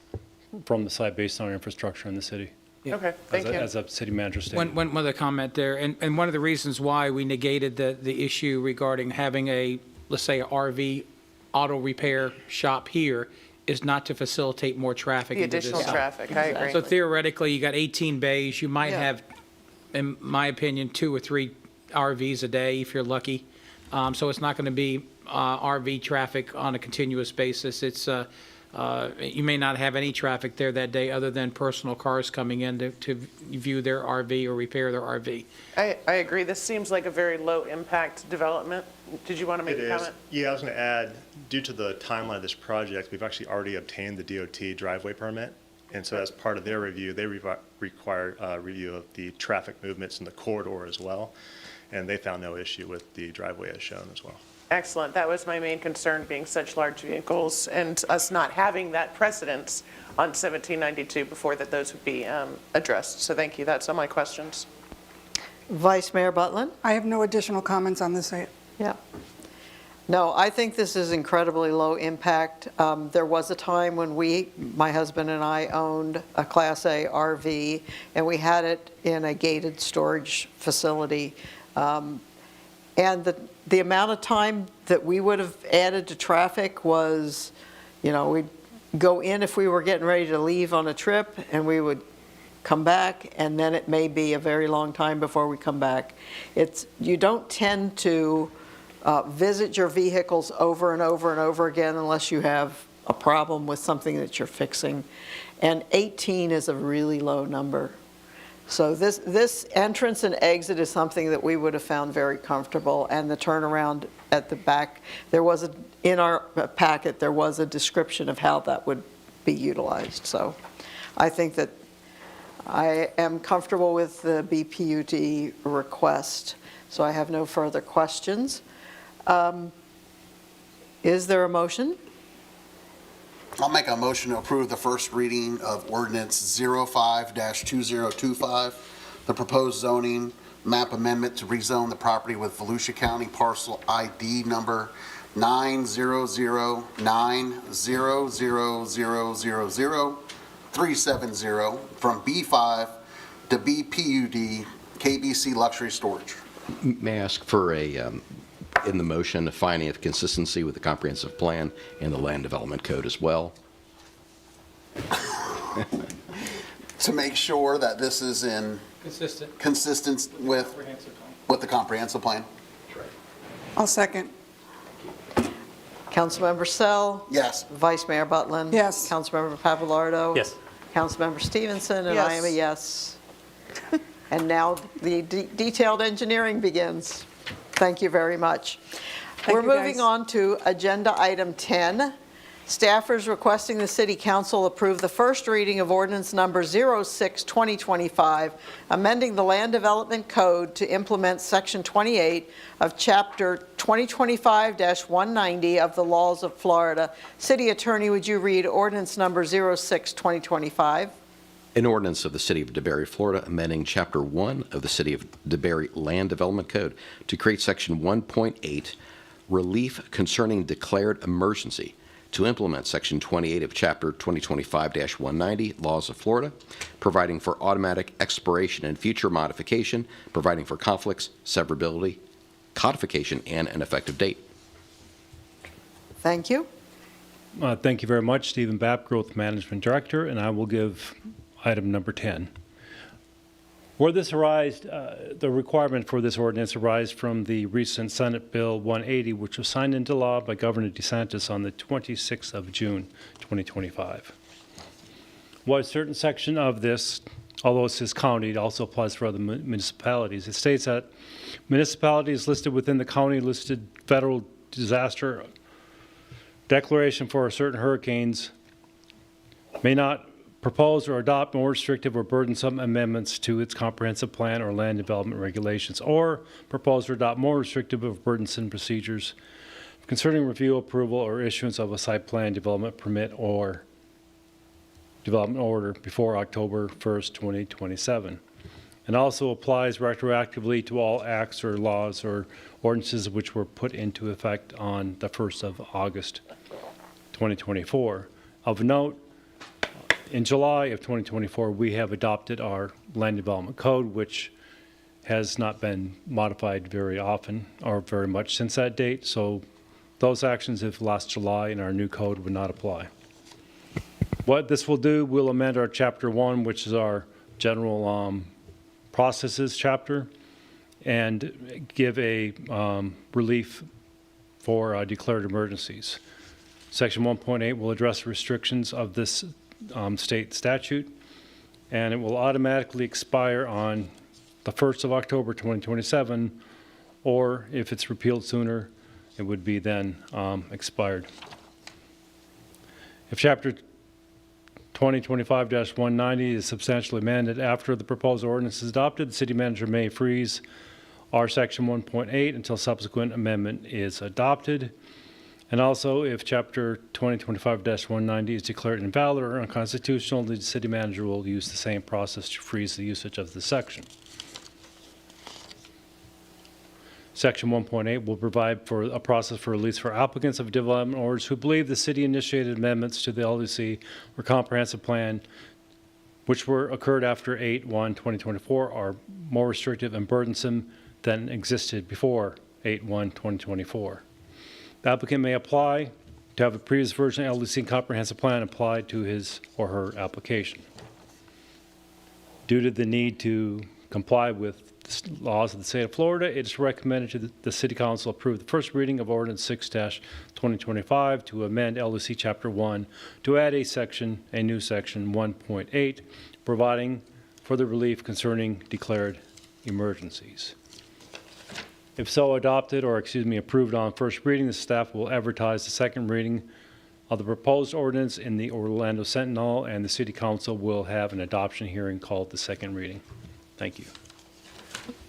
from the site based on our infrastructure in the city. Okay, thank you. As a city manager stated. One other comment there, and one of the reasons why we negated the issue regarding having let's say, a RV auto repair shop here is not to facilitate more traffic The into this additional site. traffic, I agree. So theoretically, you got 18 bays, you might Yeah. have, in my opinion, 2 or 3 RVs a day if you're lucky. So it's not going to be RV traffic on a continuous basis. It's you may not have any traffic there that day other than personal cars coming in to view their RV or repair their RV. I agree. This seems like a very low-impact development. Did you want to make It a is. comment? Yeah, I was going to add, due to the timeline of this project, we've actually already obtained the DOT driveway permit. And so as part of their review, they require review of the traffic movements in the corridor as well. and they found no issue with the driveway as shown as well. Excellent. That was my main concern, being such large vehicles and us not having that precedence on 1792 before that those would be addressed. So thank you. That's all my questions. Vice Mayor Butlin? I have no additional comments on this item. Yeah. No, I think this is incredibly low impact. There was a time when my husband and I owned a Class A RV, and we had it in a gated storage facility. And the amount of time that we would have added to traffic was, we'd go in if we were getting ready to leave on a trip, and we would come back, and then it may be a very long time before we come back. You don't tend to visit your vehicles over and over and over again unless you have a problem with something that you're fixing. And 18 is a really low number. So this entrance and exit is something that we would have found very comfortable, and the turnaround at the back, in our packet, there was a description of how that would be utilized. So I think that I am comfortable with the BPUD request, so I have no further questions. Is there a motion? I'll make a motion to approve the first reading of ordinance 05-2025, the proposed zoning map amendment to rezone the property with Volusia County parcel ID number 90090000370 from B5 to BPUD KBC Luxury Storage. May I ask for in the motion, a finding of consistency with the comprehensive plan and the land development code as well? To make sure that this is in consistent with the comprehensive plan. I'll second. Councilmember Sell? Yes. Vice Mayor Butlin? Yes. Councilmember Papalardo? Yes. Councilmember Stevenson? And I am a yes. And now the detailed engineering begins. Thank you very much. We're you, moving guys. on to agenda item 10. Staffers requesting the City Council approve the first reading of ordinance number 06-2025, amending the Land Development Code to implement Section 28 of Chapter 2025-190 of the Laws of Florida. City Attorney, would you read ordinance number 06-2025? An ordinance of the City of DeBary, Florida, amending Chapter 1 of the City of DeBary Land Development Code to create Section 1.8, Relief Concerning Declared Emergency, to implement Section 28 of Chapter 2025-190 Laws of Florida, providing for automatic expiration and future modification, providing for conflicts, severability, codification, and an effective date. Thank you. Thank you very much, Stephen Bapp, Growth Management Director, and I will give item number 10. Where this arised, the requirement for this ordinance arised from the recent Senate Bill 180, which was signed into law by Governor DeSantis on the 26th of June, 2025. While a certain section of this, although it says county, it also applies for other municipalities. It states that municipalities listed within the county listed federal disaster declaration for certain hurricanes may not propose or adopt more restrictive or burdensome amendments to its comprehensive plan or land development regulations, or propose or adopt more restrictive or burdensome procedures concerning review, approval, or issuance of a site plan, development permit, or development order before October 1st, 2027. And also applies retroactively to all acts or laws or ordinances which were put into effect on the 1st of August, 2024. Of note, in July of 2024, we have adopted our Land Development Code, which has not been modified very often or very much since that date. So those actions of last July in our new code would not apply. What this will do, we'll amend our Chapter 1, which is our general processes chapter, and give a relief for declared emergencies. Section 1.8 will address restrictions of this state statute, and it will automatically expire on the 1st of October 2027, or if it's repealed sooner, it would be then expired. If Chapter 2025-190 is substantially amended after the proposed ordinance is adopted, the city manager may freeze R Section 1.8 until subsequent amendment is adopted. And also, if Chapter 2025-190 is declared invalid or unconstitutional, the city manager will use the same process to freeze the usage of the section. Section 1.8 will provide for a process for release for applicants of development orders who believe the city-initiated amendments to the LDC or comprehensive plan, which occurred after 8/1/2024, are more restrictive and burdensome than existed before 8/1/2024. The applicant may apply to have a previous version of LDC comprehensive plan applied to his or her application. Due to the need to comply with the laws of the state of Florida, it is recommended to the City Council approve the first reading of Ordinance 6-2025 to amend LDC Chapter 1 to add a new section 1.8, providing for the relief concerning declared emergencies. If so adopted, or approved on first reading, the staff will advertise the second reading of the proposed ordinance in the Orlando Sentinel, and the City Council will have an adoption hearing called the second reading. Thank you.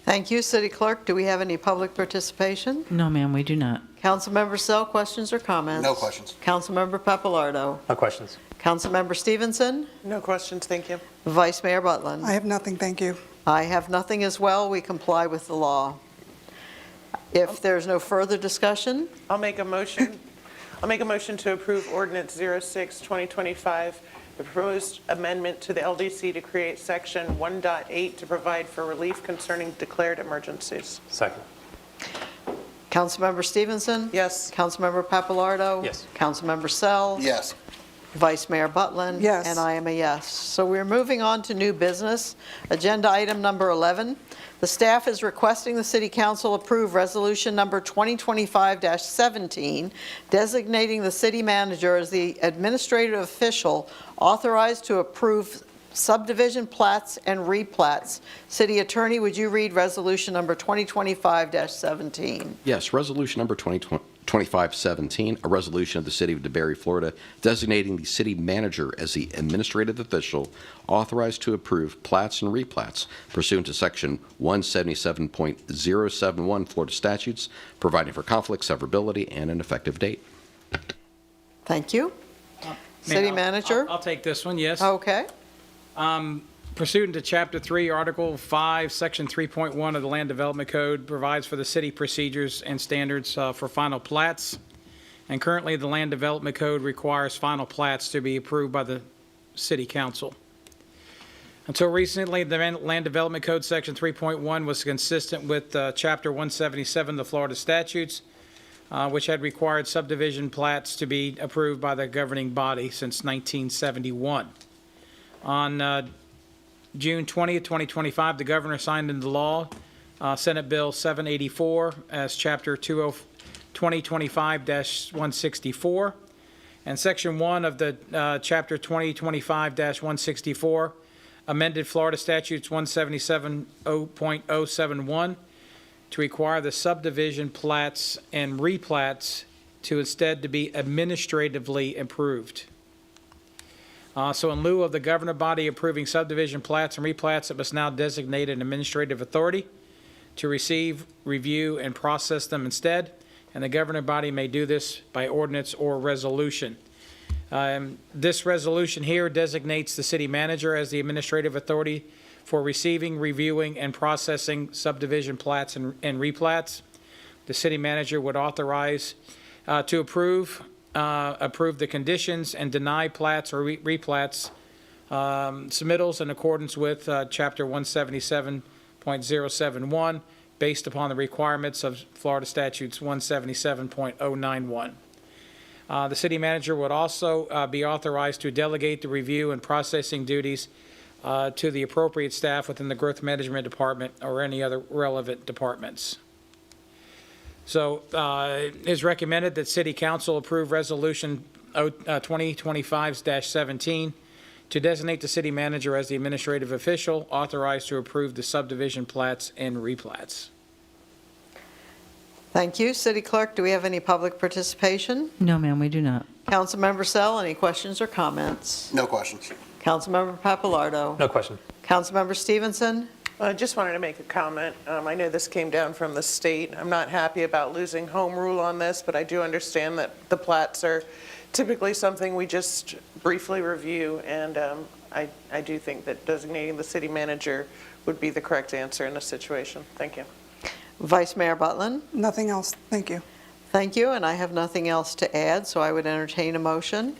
Thank you, City Clerk. Do we have any public participation? No, ma'am, we do not. Councilmember Sell, questions or comments? No questions. Councilmember Papalardo. No questions. Councilmember Stevenson. No questions, thank you. Vice Mayor Butland. I have nothing, thank you. I have nothing as well. We comply with the law. If there's no further discussion, I'll make a motion to approve ordinance 06-2025, the proposed amendment to the LDC to create section 1.8 to provide for relief concerning declared emergencies. Second. Councilmember Stevenson. Yes. Councilmember Papalardo. Yes. Councilmember Sell. Yes. Vice Mayor Butland. Yes. And I am a yes. So we're moving on to new business. Agenda item number 11. The staff is requesting the City Council approve resolution number 2025-17, designating the city manager as the administrative official authorized to approve subdivision plats and replats. City Attorney, would you read resolution number 2025-17? Yes, resolution number 2517, a resolution of the City of DeBary, Florida, designating the city manager as the administrative official authorized to approve plats and replats pursuant to Section 177.071 Florida statutes, providing for conflict, severability, and an effective date. Thank you. City Manager? I'll take this one, yes. Okay. Pursuant to Chapter 3, Article 5, Section 3.1 of the Land Development Code provides for the city procedures and standards for final plats. And currently, the Land Development Code requires final plats to be approved by the City Council. Until recently, the Land Development Code Section 3.1 was consistent with Chapter 177 of the Florida statutes, which had required subdivision plats to be approved by the governing body since 1971. On June 20th, 2025, the governor signed into law Senate Bill 784 as Chapter 2025-164. And Section 1 of the Chapter 2025-164 amended Florida Statutes 177.071 to require the subdivision plats and replats to instead to be administratively approved. So in lieu of the governing body approving subdivision plats and replats, it must now designate an administrative authority to receive, review, and process them instead, and the governing body may do this by ordinance or resolution. This resolution here designates the city manager as the administrative authority for receiving, reviewing, and processing subdivision plats and replats. The city manager would authorize to approve the conditions and deny plats or replats submittals in accordance with Chapter 177.071 based upon the requirements of Florida Statutes 177.091. The city manager would also be authorized to delegate the review and processing duties to the appropriate staff within the Growth Management Department or any other relevant departments. So it is recommended that City Council approve Resolution 2025-17 to designate the city manager as the administrative official authorized to approve the subdivision plats and replats. Thank you. City Clerk, do we have any public participation? No, ma'am, we do not. Councilmember Sell, any questions or comments? No questions. Councilmember Papalardo. No question. Councilmember Stevenson. I just wanted to make a comment. I know this came down from the state. I'm not happy about losing home rule on this, but I do understand that the plats are typically something we just briefly review, and I do think that designating the city manager would be the correct answer in this situation. Thank you. Vice Mayor Butlin? Nothing else. Thank you. Thank you, and I have nothing else to add, so I would entertain a motion.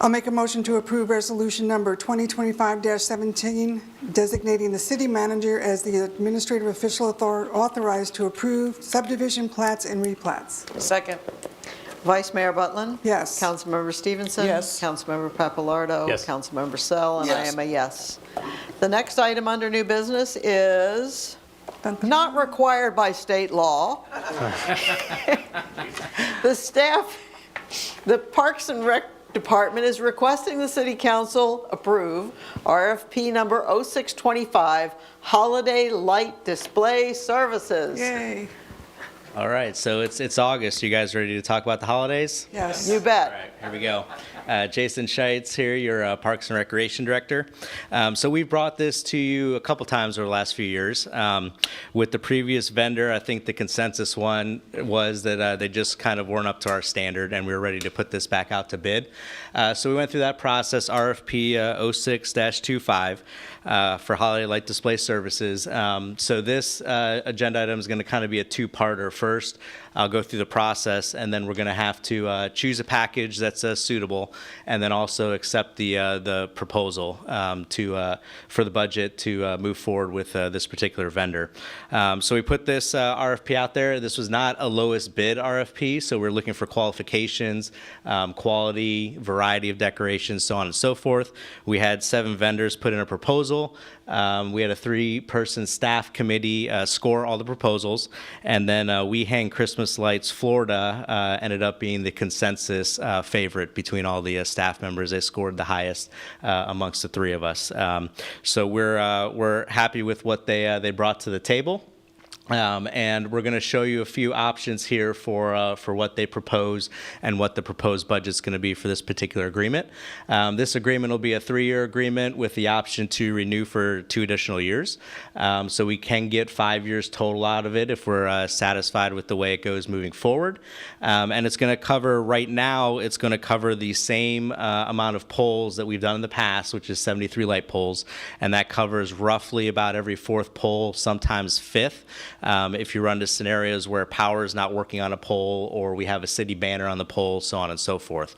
I'll make a motion to approve resolution number 2025-17, designating the city manager as the administrative official authorized to approve subdivision plats and replats. Second. Vice Mayor Butlin? Yes. Councilmember Stevenson? Yes. Councilmember Papalardo? Yes. Councilmember Sell? And I Yes. am a yes. The next item under new business is not required by state law. The Parks and Rec Department is requesting the City Council approve RFP number 0625, Holiday Light Display Services. Yay. All right, so it's August. You guys ready to talk about the holidays? Yes. You bet. All right, here we go. Jason Scheitz here, your Parks and Recreation Director. So we've brought this to you a couple times over the last few years. With the previous vendor, I think the consensus one was that they just kind of weren't up to our standard, and we were ready to put this back out to bid. So we went through that process, RFP 06-25 for Holiday Light Display Services. So this agenda item is going to kind of be a two-parter. First, I'll go through the process, and then we're going to have to choose a package that's suitable, and then also accept the proposal for the budget to move forward with this particular vendor. So we put this RFP out there. This was not a lowest bid RFP, so we're looking for qualifications, quality, variety of decorations, so on and so forth. We had 7 vendors put in a proposal. We had a 3-person staff committee score all the proposals, and then We Hang Christmas Lights Florida ended up being the consensus favorite between all the staff members. They scored the highest amongst the 3 of us. So we're happy with what they brought to the table. And we're going to show you a few options here for what they propose and what the proposed budget is going to be for this particular agreement. This agreement will be a 3-year agreement with the option to renew for 2 additional years. So we can get 5 years total out of it if we're satisfied with the way it goes moving forward. And it's going to cover, right now, it's going to cover the same amount of poles that we've done in the past, which is 73 light poles. And that covers roughly about every 4th pole, sometimes 5th. If you run into scenarios where power is not working on a pole, or we have a city banner on the pole, so on and so forth.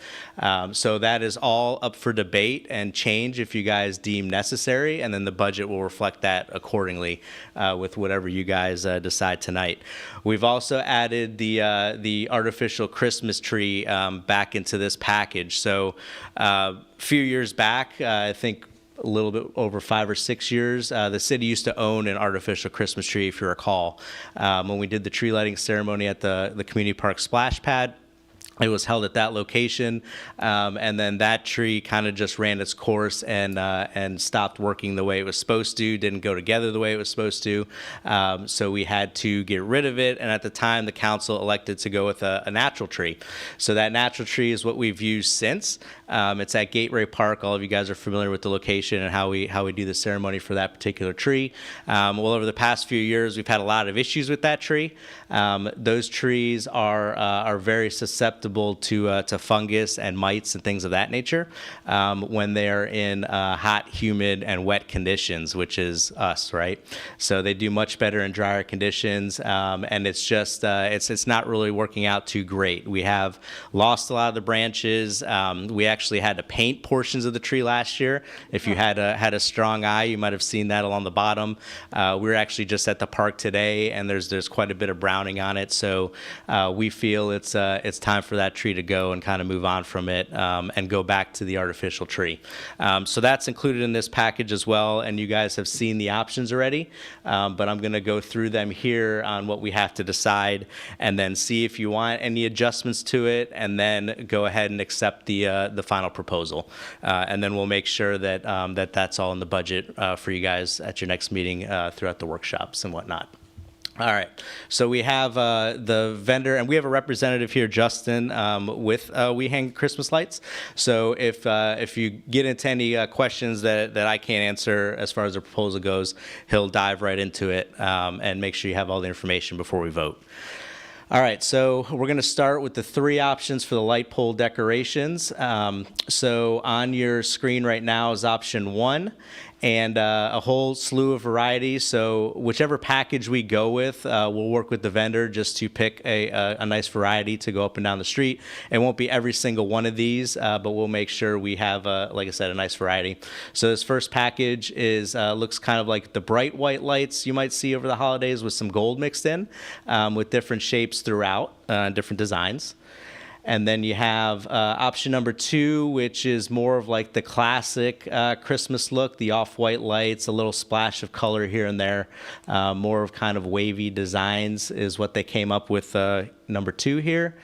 So that is all up for debate and change if you guys deem necessary, and then the budget will reflect that accordingly with whatever you guys decide tonight. We've also added the artificial Christmas tree back into this package. So a few years back, I think a little bit over 5 or 6 years, the city used to own an artificial Christmas tree, if you recall. When we did the tree lighting ceremony at the community park splash pad, it was held at that location, and then that tree kind of just ran its course and stopped working the way it was supposed to, didn't go together the way it was supposed to, so we had to get rid of it, and at the time the council elected to go with a natural tree. So that natural tree is what we've used since. It's at Gateway Park. All of you guys are familiar with the location and how we do the ceremony for that particular tree. Well, over the past few years, we've had a lot of issues with that tree. Those trees are very susceptible to fungus and mites and things of that nature when they're in hot, humid, and wet conditions, which is us, right? So they do much better in drier conditions, and it's just it's not really working out too great. We have lost a lot of the branches. We actually had to paint portions of the tree last year. If you had a strong eye, you might have seen that along the bottom. We were actually just at the park today, and there's quite a bit of browning on it. So we feel it's time for that tree to go and kind of move on from it and go back to the artificial tree. So that's included in this package as well, and you guys have seen the options already, but I'm going to go through them here on what we have to decide, and then see if you want any adjustments to it, and then go ahead and accept the final proposal. And then we'll make sure that that's all in the budget for you guys at your next meeting throughout the workshops and whatnot. All right. So we have the vendor, and we have a representative here, Justin, with We Hang Christmas Lights. So if you get into any questions that I can't answer as far as the proposal goes, he'll dive right into it and make sure you have all the information before we vote. All right, so we're going to start with the 3 options for the light pole decorations. So on your screen right now is option 1, and a whole slew of varieties. So whichever package we go with, we'll work with the vendor just to pick a nice variety to go up and down the street. It won't be every single one of these, but we'll make sure we have, like I said, a nice variety. So this first package is looks kind of like the bright white lights you might see over the holidays with some gold mixed in, with different shapes throughout, different designs. And then you have option number 2, which is more of like the classic Christmas look, the off-white lights, a little splash of color here and there, more of kind of wavy designs is what they came up with number 2 here.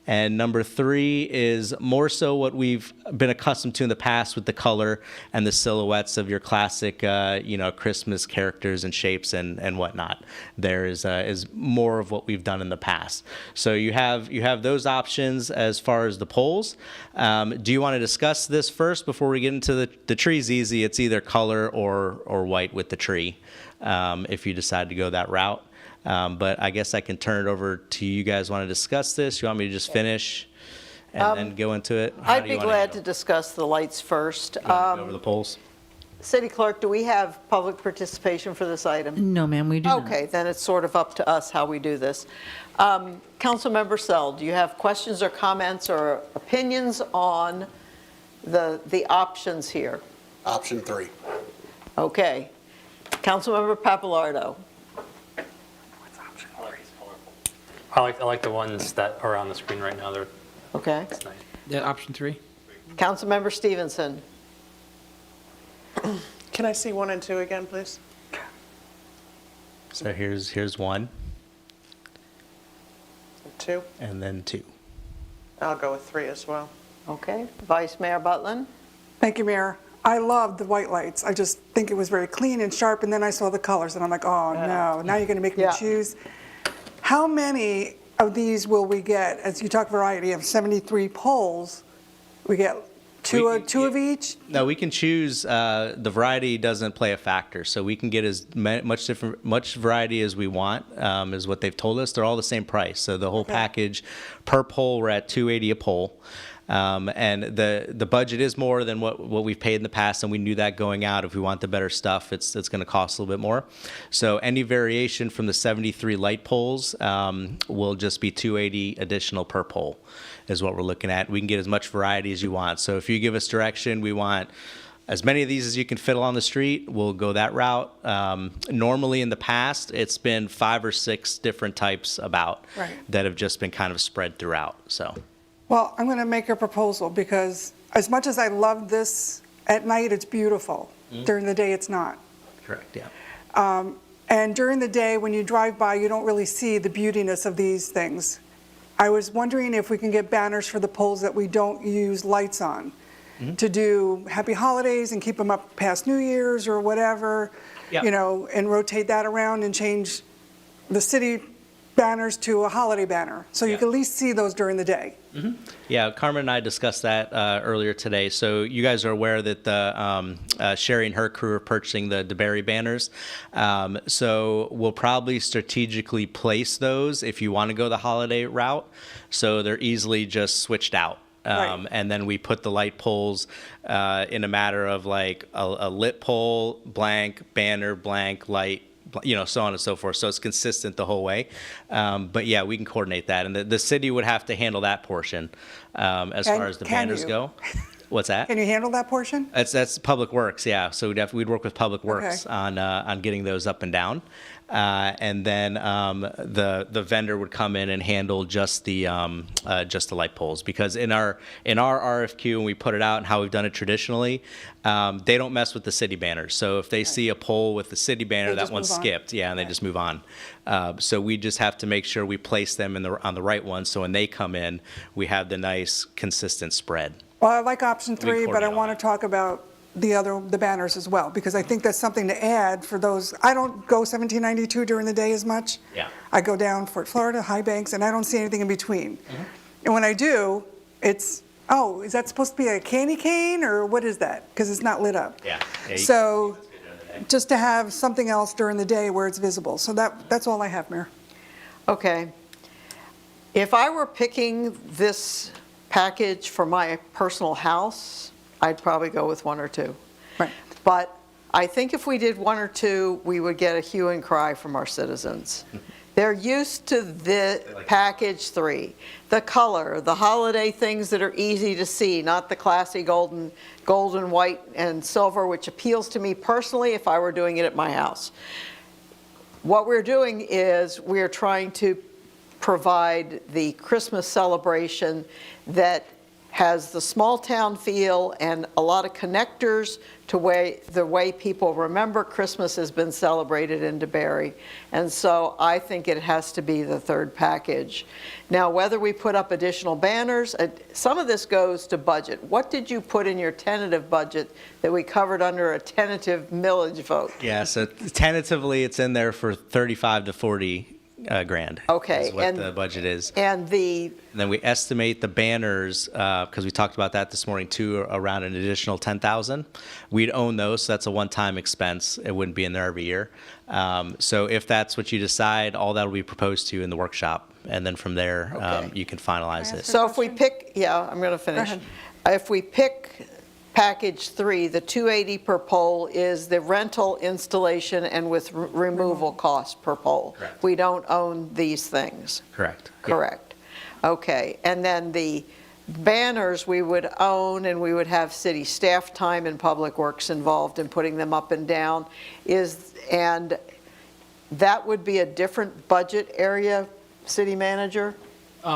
And number 3 is more so what we've been accustomed to in the past with the color and the silhouettes of your classic, Christmas characters and shapes and whatnot. There is more of what we've done in the past. So you have those options as far as the poles. Do you want to discuss this first before we get into the tree's easy? It's either color or white with the tree, if you decide to go that route. But I guess I can turn it over to you guys. Want to discuss this? You want me to just finish and then go into it? How I'd do you be wanna glad go? to discuss the lights first. You wanna go over the polls? City Clerk, do we have public participation for this item? No, ma'am, we do not. Okay, then it's sort of up to us how we do this. Councilmember Sell, do you have questions or comments or opinions on the options here? Option 3. Okay. Councilmember Papalardo. I like the ones that are on the screen right now. They're Okay. it's nice. Yeah, option 3. Councilmember Stevenson. Can I see 1 and 2 again, please? So here's 1, 2? and then 2. I'll go with 3 as well. Okay. Vice Mayor Butland. Thank you, Mayor. I love the white lights. I just think it was very clean and sharp, and then I saw the colors, and I'm like, oh, no, now you're going to make me Yeah. choose. How many of these will we get? As you talk variety of 73 poles, we get two of each? No, we can choose. The variety doesn't play a factor, so we can get as much variety as we want. Is what they've told us. They're all the same price, so the whole package per pole we're at $280 a pole. And the budget is more than what we've paid in the past, and we knew that going out. If we want the better stuff, it's going to cost a little bit more. So any variation from the 73 light poles will just be $280 additional per pole, is what we're looking at. We can get as much variety as you want. So if you give us direction, we want as many of these as you can fit along the street, we'll go that route. Normally in the past, it's been 5 or 6 different types that have just been kind of spread throughout. So. Well, I'm going to make a proposal because as much as I love this, at night it's beautiful. During the day it's not. Correct, yeah. And during the day when you drive by, you don't really see the beautiness of these things. I was wondering if we can get banners for the poles that we don't use lights on to do happy holidays and keep them up past New Year's or whatever, and rotate that around and change the city banners to a holiday banner. So you can at least see those during the day. Yeah, Carmen and I discussed that earlier today. So you guys are aware that the Sherry and her crew are purchasing the DeBerry banners. So we'll probably strategically place those if you want to go the holiday route. So they're easily just switched out. And then we put the light poles in a matter of like a lit pole, blank, banner, blank, light, so on and so forth. So it's consistent the whole way. But yeah, we can coordinate that. And the city would have to handle that portion as far as the banners go. What's that? Can you handle that portion? That's Public Works, yeah. So we'd work with Public Works on getting those up and down. And then the vendor would come in and handle just the light poles, because in our RFQ, when we put it out and how we've done it traditionally, they don't mess with the city banners. So if they see a pole with the city banner, that one's skipped, and they just move on. So we just have to make sure we place them on the right one, so when they come in, we have the nice consistent spread. Well, I like option 3, but I want to talk about the banners as well, because I think that's something to add for those. I don't go 1792 during the day as much. Yeah. I go down Fort Florida, High Banks, and I don't see anything in between. And when I do, it's, oh, is that supposed to be a candy cane, or what is that? Because it's not lit up. Yeah. So just to have something else during the day where it's visible. So that's all I have, Mayor. Okay. If I were picking this package for my personal house, I'd probably go with one or two. Right. But I think if we did one or two, we would get a hue and cry from our citizens. They're used to the package 3, the color, the holiday things that are easy to see, not the classy golden, white, and silver, which appeals to me personally if I were doing it at my house. What we're doing is we're trying to provide the Christmas celebration that has the small town feel and a lot of connectors to the way people remember Christmas has been celebrated in DeBary. And so I think it has to be the third package. Now, whether we put up additional banners, some of this goes to budget. What did you put in your tentative budget that we covered under a tentative millage vote? Yeah, so tentatively, it's in there for 35 to 40 grand. Okay, is what and- the budget is. And the And then we estimate the banners, because we talked about that this morning too, around an additional 10,000. We'd own those, so that's a one-time expense. It wouldn't be in there every year. So if that's what you decide, all that will be proposed to you in the workshop, and then from there, Okay. you can finalize it. So if we pick, yeah, I'm going to finish. ahead. If we pick package 3, the $280 per pole is the rental, installation, and with removal cost per pole. Correct. We don't own these things. Correct. Correct. Okay, and then the banners we would own, and we would have city staff time and public works involved in putting them up and down, and that would be a different budget area, city manager?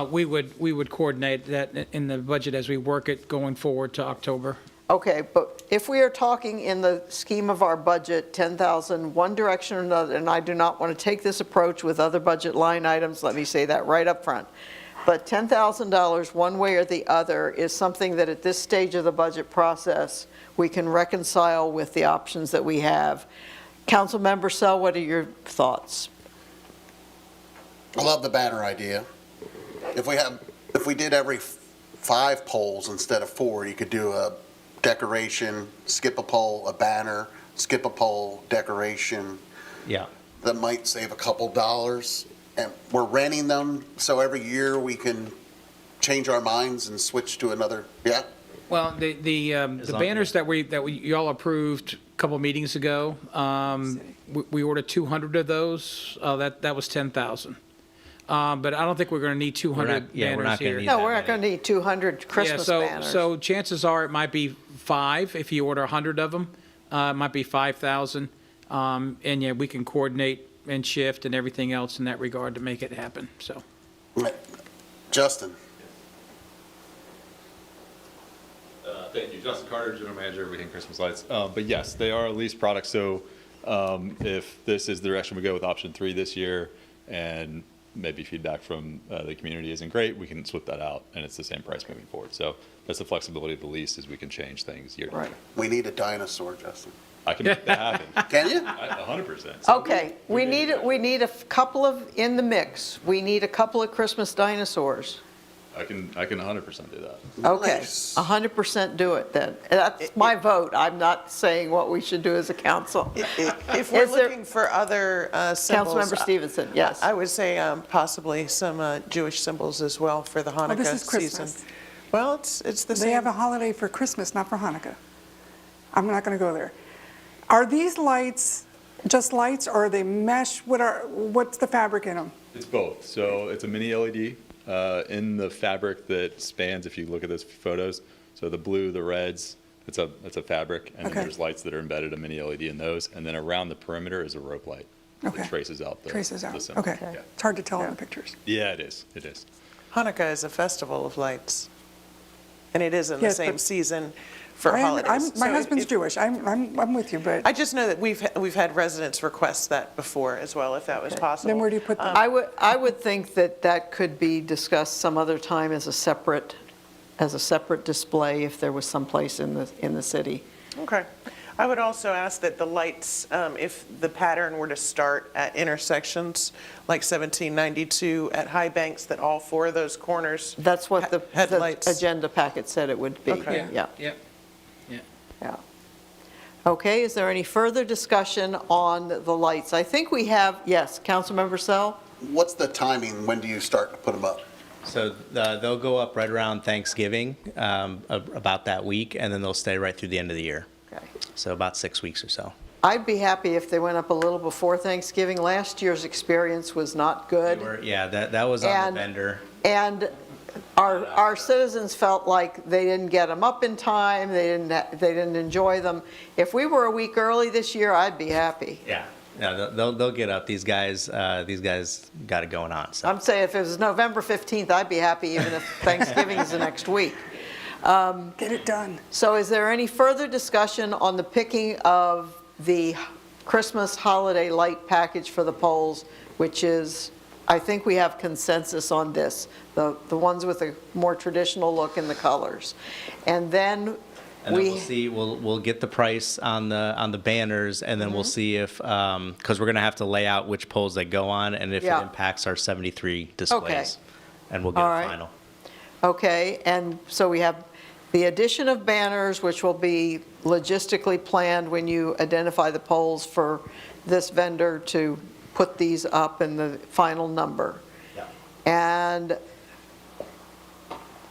We would coordinate that in the budget as we work it going forward to October. Okay, but if we are talking in the scheme of our budget, 10,000, one direction or another, and I do not want to take this approach with other budget line items, let me say that right up front. But $10,000 one way or the other is something that at this stage of the budget process, we can reconcile with the options that we have. Councilmember Sell, what are your thoughts? I love the banner idea. If we did every 5 poles instead of 4, you could do a decoration, skip a pole, a banner, skip a pole, decoration. Yeah. That might save a couple dollars. And we're renting them, so every year we can change our minds and switch to another, yeah? Well, the long- banners that y'all approved a couple meetings ago, we ordered 200 of those. That was 10,000. But I don't think we're going to need 200 yeah, we're banners not gonna here. need No, that we're not many. going to need 200 Christmas banners. So chances are it might be 5 if you order 100 of them. It might be 5,000. And yeah, we can coordinate and shift and everything else in that regard to make it happen, so. Justin? Thank you. Justin Carter, General Manager of Weekend Christmas Lights. But yes, they are a leased product, so if this is the direction we go with option 3 this year, and maybe feedback from the community isn't great, we can swap that out, and it's the same price moving forward. So that's the flexibility of the lease, is we can change things year to year. We need a dinosaur, Justin. I can make that happen. Can you? 100%. Okay, we need a couple of, in the mix, we need a couple of Christmas dinosaurs. I can 100% do that. Okay, Nice. 100% do it then. That's my vote. I'm not saying what we should do as a council. If we're Is there- looking for other symbols. Councilmember Stevenson, yes. I would say possibly some Jewish symbols as well for the Hanukkah this is season. Christmas. Well, it's the They same. have a holiday for Christmas, not for Hanukkah. I'm not going to go there. Are these lights just lights, or are they mesh? What's the fabric in them? It's both. So it's a mini LED in the fabric that spans, if you look at those photos. So the blue, the reds, it's a fabric, and Okay. then there's lights that are embedded, a mini LED in those, and then around the perimeter is a rope light Okay. that traces out the Traces out. the symbol. Okay. Yeah. It's hard to tell in the pictures. Yeah, it is. It is. Hanukkah is a festival of lights, and it is in the Yes, same but- season for holidays. My So husband's if- Jewish. I'm with you, but I just know that we've had residents request that before as well, if that was possible. then where do you put them? I would think that could be discussed some other time as a separate display if there was someplace in the city. Okay. I would also ask that the lights, if the pattern were to start at intersections like 1792 at High Banks, that all four of those corners. That's what the Headlights. agenda packet said it would be. Okay. Yeah. Yep. Yeah. Okay, is there any further discussion on the lights? I think we have, yes, Councilmember Sell? What's the timing? When do you start to put them up? So they'll go up right around Thanksgiving, about that week, and then they'll stay right through the end of the year. Okay. So about 6 weeks or so. I'd be happy if they went up a little before Thanksgiving. Last year's experience was not good. Yeah, that was on And- the vendor. And our citizens felt like they didn't get them up in time, they didn't enjoy them. If we were a week early this year, I'd be happy. Yeah. No, they'll get up. These guys got it going on. So. I'm saying if it was November 15th, I'd be happy even if Thanksgiving is the next week. Get it done. So is there any further discussion on the picking of the Christmas holiday light package for the poles, which is, I think we have consensus on this, the ones with a more traditional look in the colors. And then And then we'll see, we'll get the price on the banners, and then we'll see if, because we're going to have to lay out which poles they go on, and if it Yeah. impacts our 73 displays. And we'll get All a right. final. Okay, and so we have the addition of banners, which will be logistically planned when you identify the poles for this vendor to put these up in the final number. Yeah. And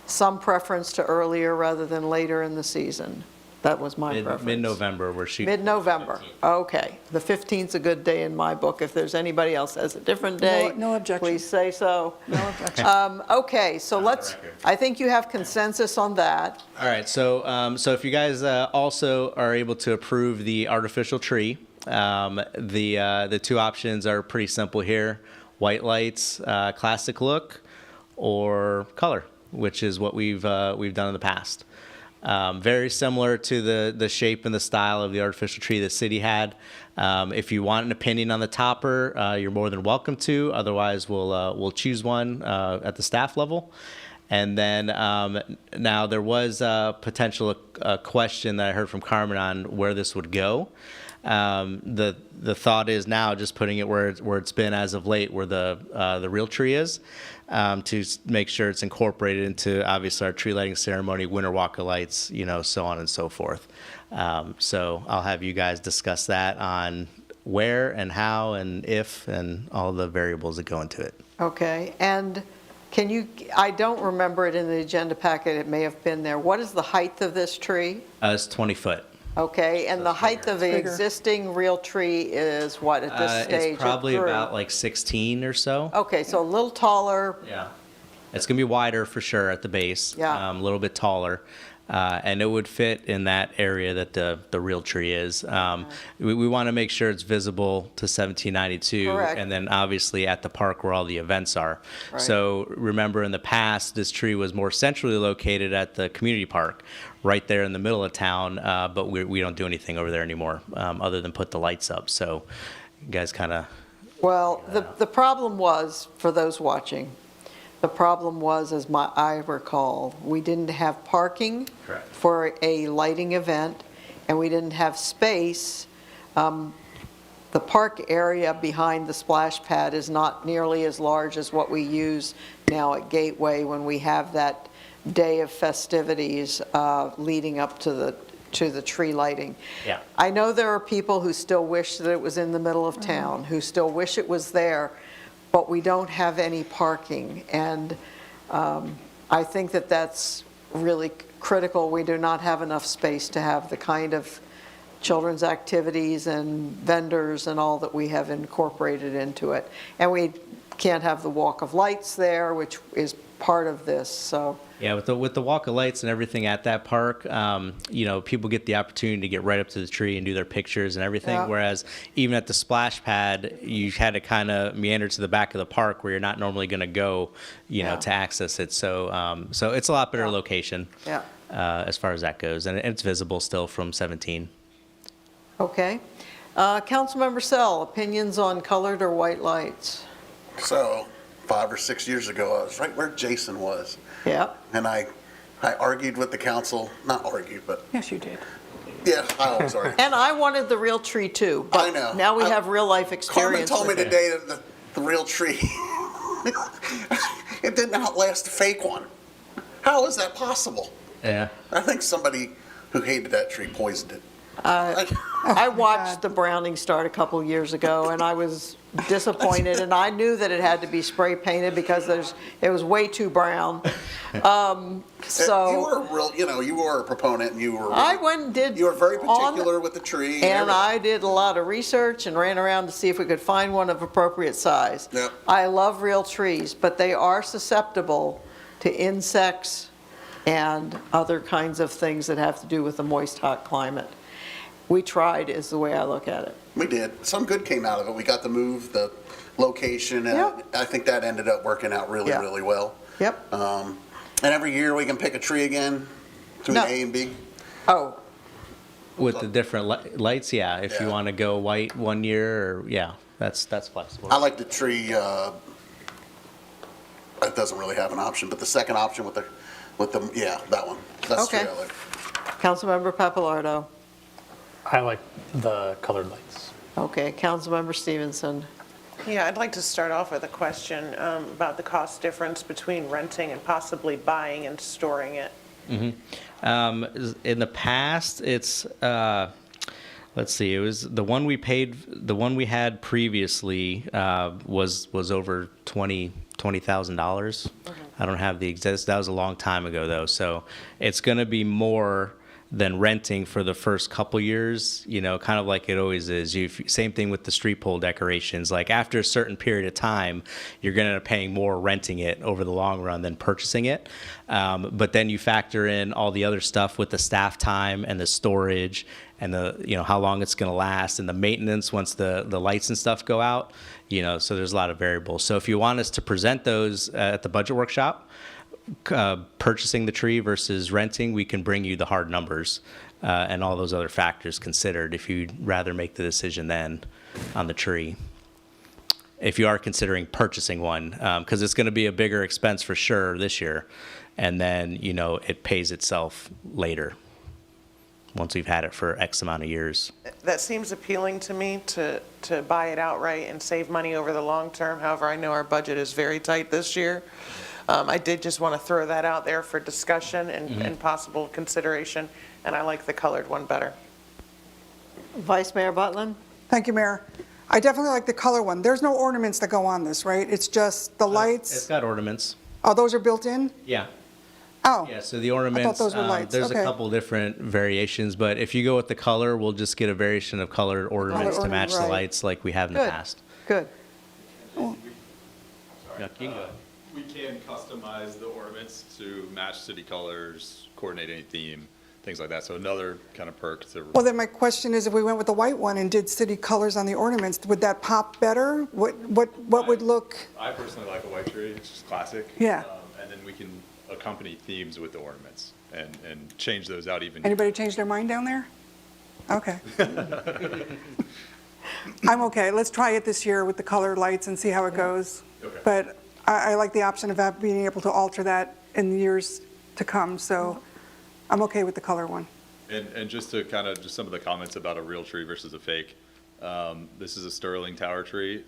some preference to earlier rather than later in the season. That was my preference. Mid-November, we're shooting. Mid-November, okay. The 15th's a good day in my book. If there's anybody else has a different day, No objection. please say so. No objection. Okay, so let's, I think you have consensus on that. All right, so if you guys also are able to approve the artificial tree, the two options are pretty simple here: white lights, classic look, or color, which is what we've done in the past. Very similar to the shape and the style of the artificial tree the city had. If you want an opinion on the topper, you're more than welcome to. Otherwise, we'll choose one at the staff level. And then now there was a potential question that I heard from Carmen on where this would go. The thought is now just putting it where it's been as of late, where the real tree is, to make sure it's incorporated into obviously our tree lighting ceremony, winter walk of lights, so on and so forth. So I'll have you guys discuss that on where and how and if and all the variables that go into it. Okay, and can you, I don't remember it in the agenda packet, it may have been there. What is the height of this tree? It's 20 foot. Okay, and the height of the bigger. existing real tree is what at this stage? It's probably It grew. about like 16 or so. Okay, so a little taller. Yeah. It's going to be wider for sure at the base. Yeah. A little bit taller. And it would fit in that area that the real tree is. We want to make sure it's visible to 1792. Correct. And then obviously at the park where all the events are. Right. So remember in the past, this tree was more centrally located at the community park, right there in the middle of town. But we don't do anything over there anymore other than put the lights up. So you guys kind of. Well, the problem was, for those watching, the problem was, as I recall, we didn't have parking Correct. for a lighting event, and we didn't have space. The park area behind the splash pad is not nearly as large as what we use now at Gateway when we have that day of festivities leading up to the tree lighting. Yeah. I know there are people who still wish that it was in the middle of town, who still wish it was there, but we don't have any parking. And I think that that's really critical. We do not have enough space to have the kind of children's activities and vendors and all that we have incorporated into it. And we can't have the Walk of Lights there, which is part of this, so. Yeah, with the walk of lights and everything at that park, people get the opportunity to get right up to the tree and do their pictures and everything. Yeah. Whereas even at the splash pad, you had to kind of meander to the back of the park where you're not normally going to go, Yeah. to access it. So, so it's a lot better Yeah. location Yeah. as far as that goes, and it's visible still from 17. Okay. Councilmember Sell, opinions on colored or white lights? So 5 or 6 years ago, I was right where Jason was. Yeah. And I argued with the council, not argued, but Yes, you did. Yeah, I always are. And I wanted the real tree too. I know. But now we have real life Carmen experience told me with it. today that the real tree, it didn't outlast the fake one. How is that possible? Yeah. I think somebody who hated that tree poisoned it. I watched the Browning start a couple years ago, and I was disappointed, and I knew that it had to be spray painted because it was way too brown. You So were a real, you were a proponent, and you were. I went and did. You were very on- particular with the tree. And everything. I did a lot of research and ran around to see if we could find one of appropriate size. Yep. I love real trees, but they are susceptible to insects and other kinds of things that have to do with the moist, hot climate. We tried, is the way I look at it. We did. Some good came out of it. We got to move the location, and Yep. I think that ended up working out really, Yeah. really well. Yep. And every year we can pick a tree again between No. A and B. Oh, With the different lights, yeah. If you Yeah. want to go white one year, or yeah, that's flexible. I like the tree. It doesn't really have an option, but the second option with the yeah, that one. That's the Okay. tree I like. Councilmember Papalardo. I like the colored lights. Okay, Councilmember Stevenson. Yeah, I'd like to start off with a question about the cost difference between renting and possibly buying and storing it. In the past, it's let's see, it was the one we had previously was over $20,000. I don't have the exact. That was a long time ago though, so it's going to be more than renting for the first couple years, kind of like it always is. Same thing with the street pole decorations. Like after a certain period of time, you're going to end up paying more renting it over the long run than purchasing it. But then you factor in all the other stuff with the staff time and the storage and the how long it's going to last and the maintenance once the lights and stuff go out. So there's a lot of variables. So if you want us to present those at the budget workshop, purchasing the tree versus renting, we can bring you the hard numbers and all those other factors considered if you'd rather make the decision then on the tree. If you are considering purchasing one, because it's going to be a bigger expense for sure this year, and then it pays itself later once we've had it for X amount of years. That seems appealing to me to buy it outright and save money over the long term. However, I know our budget is very tight this year. I did just want to throw that out there for discussion and possible consideration, and I like the colored one better. Vice Mayor Butland? Thank you, Mayor. I definitely like the color one. There's no ornaments that go on this, right? It's just the It's lights. got ornaments. Oh, those are built in? Yeah. Oh. Yeah, so the ornaments, those were lights. there's Okay. a couple different variations, but if you go with the color, we'll just get a variation of colored ornaments to ornament, match the right. lights like we have in the Good. past. Good. Yeah, you can go. We can customize the ornaments to match city colors, coordinate any theme, things like that. So another kind of perk to. Well, then my question is, if we went with the white one and did city colors on the ornaments, would that pop better? What would look? I personally like a white tree. It's just classic. Yeah. And then we can accompany themes with the ornaments and change those out even. Anybody change their mind down there? Okay. I'm okay. Let's try it this year with the colored lights and see how it goes. Okay. But I like the option of being able to alter that in the years to come, so I'm okay with the color one. And just to kind of, just some of the comments about a real tree versus a fake. This is a Sterling Tower tree.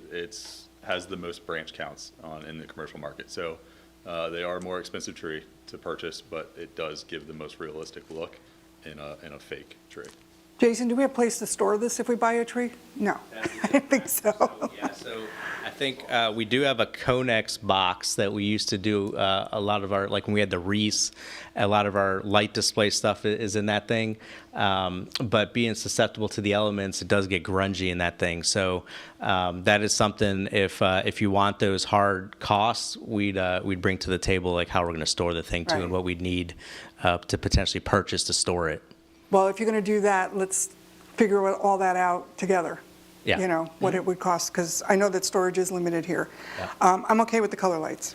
Has the most branch counts in the commercial market. So they are a more expensive tree to purchase, but it does give the most realistic look in a fake tree. Jason, do we have a place to store this if we buy a tree? No, I didn't think so. Yeah, so I think we do have a Conex box that we used to do a lot of our, like when we had the Reese, a lot of our light display stuff is in that thing. But being susceptible to the elements, it does get grungy in that thing. So that is something, if you want those hard costs, we'd bring to the table, like how we're going to store the thing too, Right. and what we'd need to potentially purchase to store it. Well, if you're going to do that, let's figure all that out together. Yeah. You know, what it would cost, because I know that storage is limited here. Yeah. I'm okay with the color lights.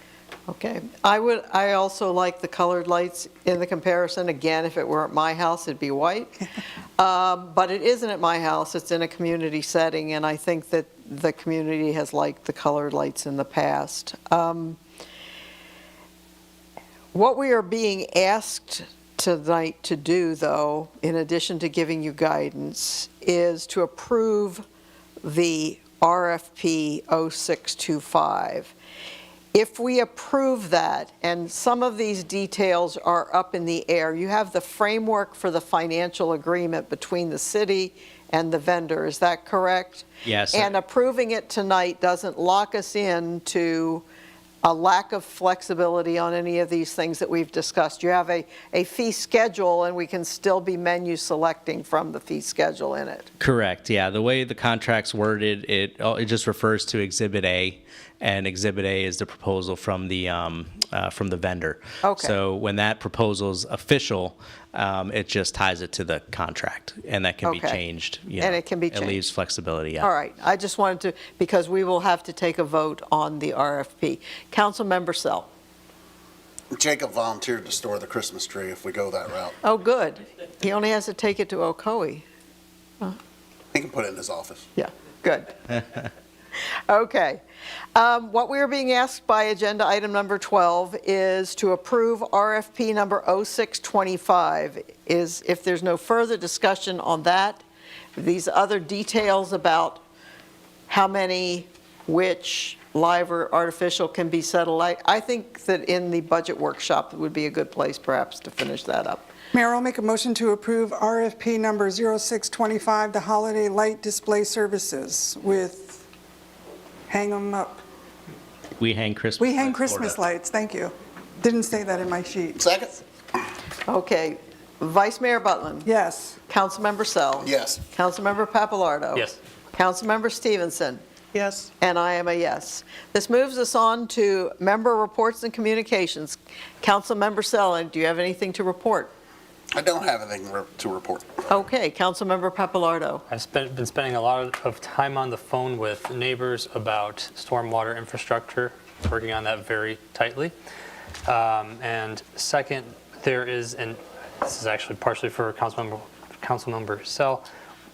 Okay. I also like the colored lights in the comparison. Again, if it were at my house, it'd be white. But it isn't at my house. It's in a community setting, and I think that the community has liked the colored lights in the past. What we are being asked tonight to do, though, in addition to giving you guidance, is to approve the RFP 0625. If we approve that, and some of these details are up in the air, you have the framework for the financial agreement between the city and the vendor, is that correct? Yes. And approving it tonight doesn't lock us into a lack of flexibility on any of these things that we've discussed. You have a fee schedule, and we can still be menu selecting from the fee schedule in it. Correct, yeah. The way the contract's worded, it just refers to Exhibit A, and Exhibit A is the proposal from the vendor. Okay. So when that proposal's official, it just ties it to the contract, and that can be Okay. changed. And it can be It changed. leaves flexibility, yeah. All right, I just wanted to, because we will have to take a vote on the RFP. Councilmember Sell. Jacob volunteered to store the Christmas tree if we go that route. Oh, good. He only has to take it to Ocoee. He can put it in his office. Yeah, good. Okay. What we are being asked by agenda item number 12 is to approve RFP number 0625. If there's no further discussion on that, these other details about how many, which, live or artificial can be settled, I think that in the budget workshop, it would be a good place perhaps to finish that up. Mayor, I'll make a motion to approve RFP number 0625, the Holiday Light Display Services with hang 'em up. We hang Christmas We hang lights, Christmas Florida. lights, thank you. Didn't say that in my sheet. Second? Okay, Vice Mayor Butland. Yes. Councilmember Sell. Yes. Councilmember Papalardo. Yes. Councilmember Stevenson. Yes. And I am a yes. This moves us on to member reports and communications. Councilmember Sell, do you have anything to report? I don't have anything to report. Okay, Councilmember Papalardo. I've been spending a lot of time on the phone with neighbors about stormwater infrastructure, working on that very tightly. And second, this is actually partially for Councilmember Sell,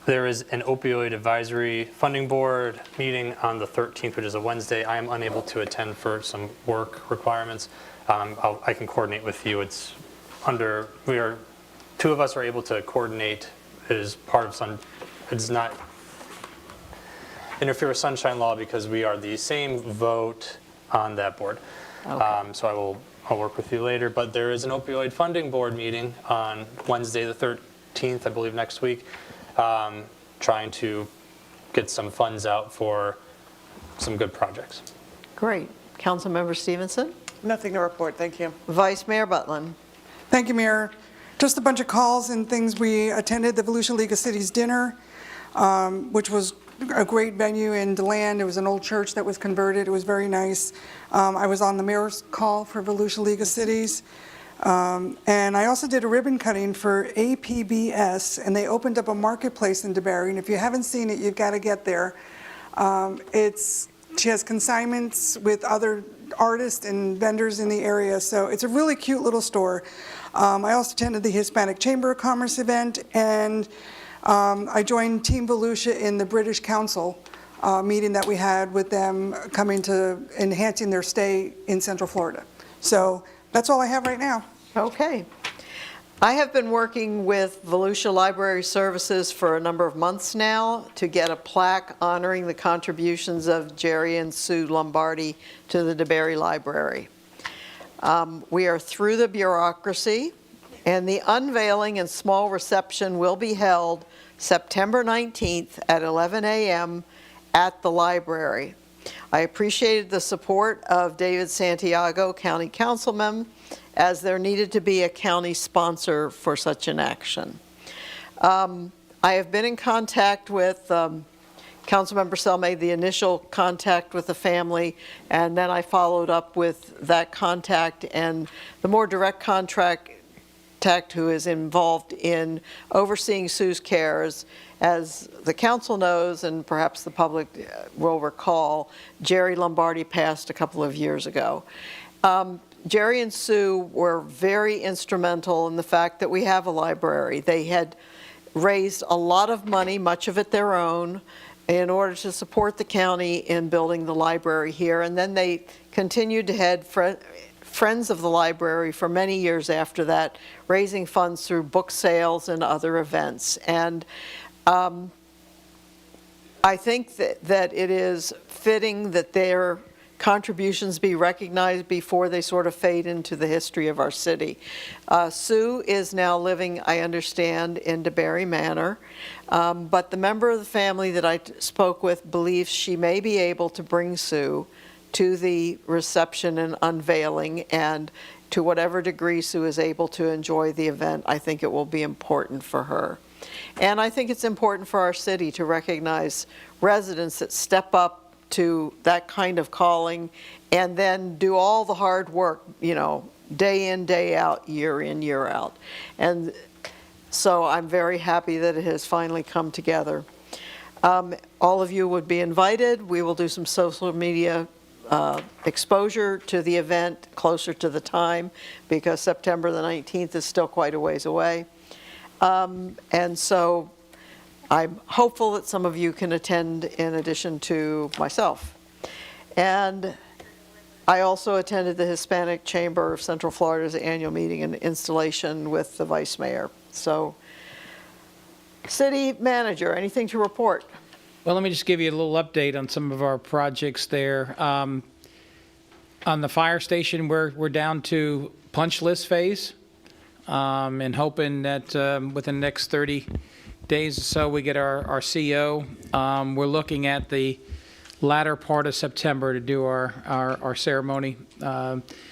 there is an opioid advisory funding board meeting on the 13th, which is a Wednesday. I am unable to attend for some work requirements. I can coordinate with you. It's two of us are able to coordinate. It is part of it does not interfere with sunshine law because we are the same vote on that board. Okay. So I'll work with you later, but there is an opioid funding board meeting on Wednesday the 13th, I believe next week, trying to get some funds out for some good projects. Great. Councilmember Stevenson. Nothing to report, thank you. Vice Mayor Butland. Thank you, Mayor. Just a bunch of calls and things. We attended the Volusia League of Cities dinner, which was a great venue in DeLand. It was an old church that was converted. It was very nice. I was on the mayor's call for Volusia League of Cities. And I also did a ribbon cutting for APBS, and they opened up a marketplace in DeBary. And if you haven't seen it, you've got to get there. She has consignments with other artists and vendors in the area, so it's a really cute little store. I also attended the Hispanic Chamber of Commerce event, and I joined Team Volusia in the British Council meeting that we had with them coming to enhancing their stay in Central Florida. So that's all I have right now. Okay. I have been working with Volusia Library Services for a number of months now to get a plaque honoring the contributions of Jerry and Sue Lombardi to the DeBary Library. We are through the bureaucracy, and the unveiling and small reception will be held September 19th at 11 a.m. at the library. I appreciated the support of David Santiago, County Councilman, as there needed to be a county sponsor for such an action. I have been in contact with, Councilmember Sell made the initial contact with the family, and then I followed up with that contact and the more direct contact who is involved in overseeing Sue's cares. As the council knows, and perhaps the public will recall, Jerry Lombardi passed a couple of years ago. Jerry and Sue were very instrumental in the fact that we have a library. They had raised a lot of money, much of it their own, in order to support the county in building the library here. And then they continued to Friends of the Library for many years after that, raising funds through book sales and other events. And I think that it is fitting that their contributions be recognized before they sort of fade into the history of our city. Sue is now living, I understand, in DeBerry Manor, but the member of the family that I spoke with believes she may be able to bring Sue to the reception and unveiling, and to whatever degree Sue is able to enjoy the event, I think it will be important for her. And I think it's important for our city to recognize residents that step up to that kind of calling and then do all the hard work, day in, day out, year in, year out. And so I'm very happy that it has finally come together. All of you would be invited. We will do some social media exposure to the event closer to the time, because September the 19th is still quite a ways away. And so I'm hopeful that some of you can attend in addition to myself. And I also attended the Hispanic Chamber of Central Florida's annual meeting and installation with the Vice Mayor. So, City Manager, anything to report? Well, let me just give you a little update on some of our projects there. On the fire station, we're down to punch list phase, and hoping that within the next 30 days or so we get our CO. We're looking at the latter part of September to do our ceremony.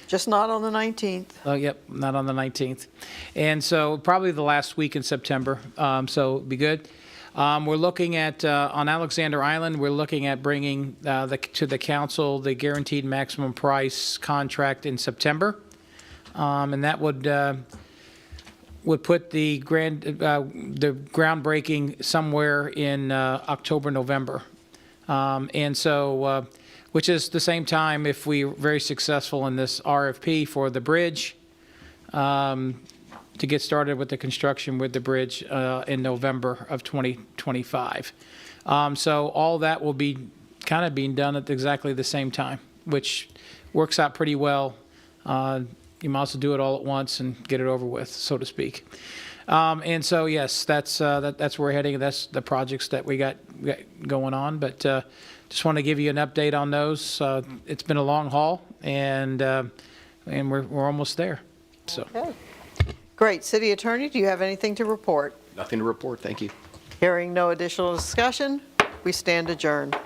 Just not on the 19th. Oh, yep, not on the 19th. And so probably the last week in September, so it'll be good. We're looking at, on Alexander Island, we're looking at bringing to the council the guaranteed maximum price contract in September. And that would put the groundbreaking somewhere in October, November. And so, which is the same time if we're very successful in this RFP for the bridge, to get started with the construction with the bridge in November of 2025. So all that will be kind of being done at exactly the same time, which works out pretty well. You might also do it all at once and get it over with, so to speak. And so, yes, that's where we're heading. That's the projects that we got going on. But just want to give you an update on those. It's been a long haul, and we're almost there. So. Okay. Great. City Attorney, do you have anything to report? Nothing to report. Thank you. Hearing no additional discussion, we stand adjourned.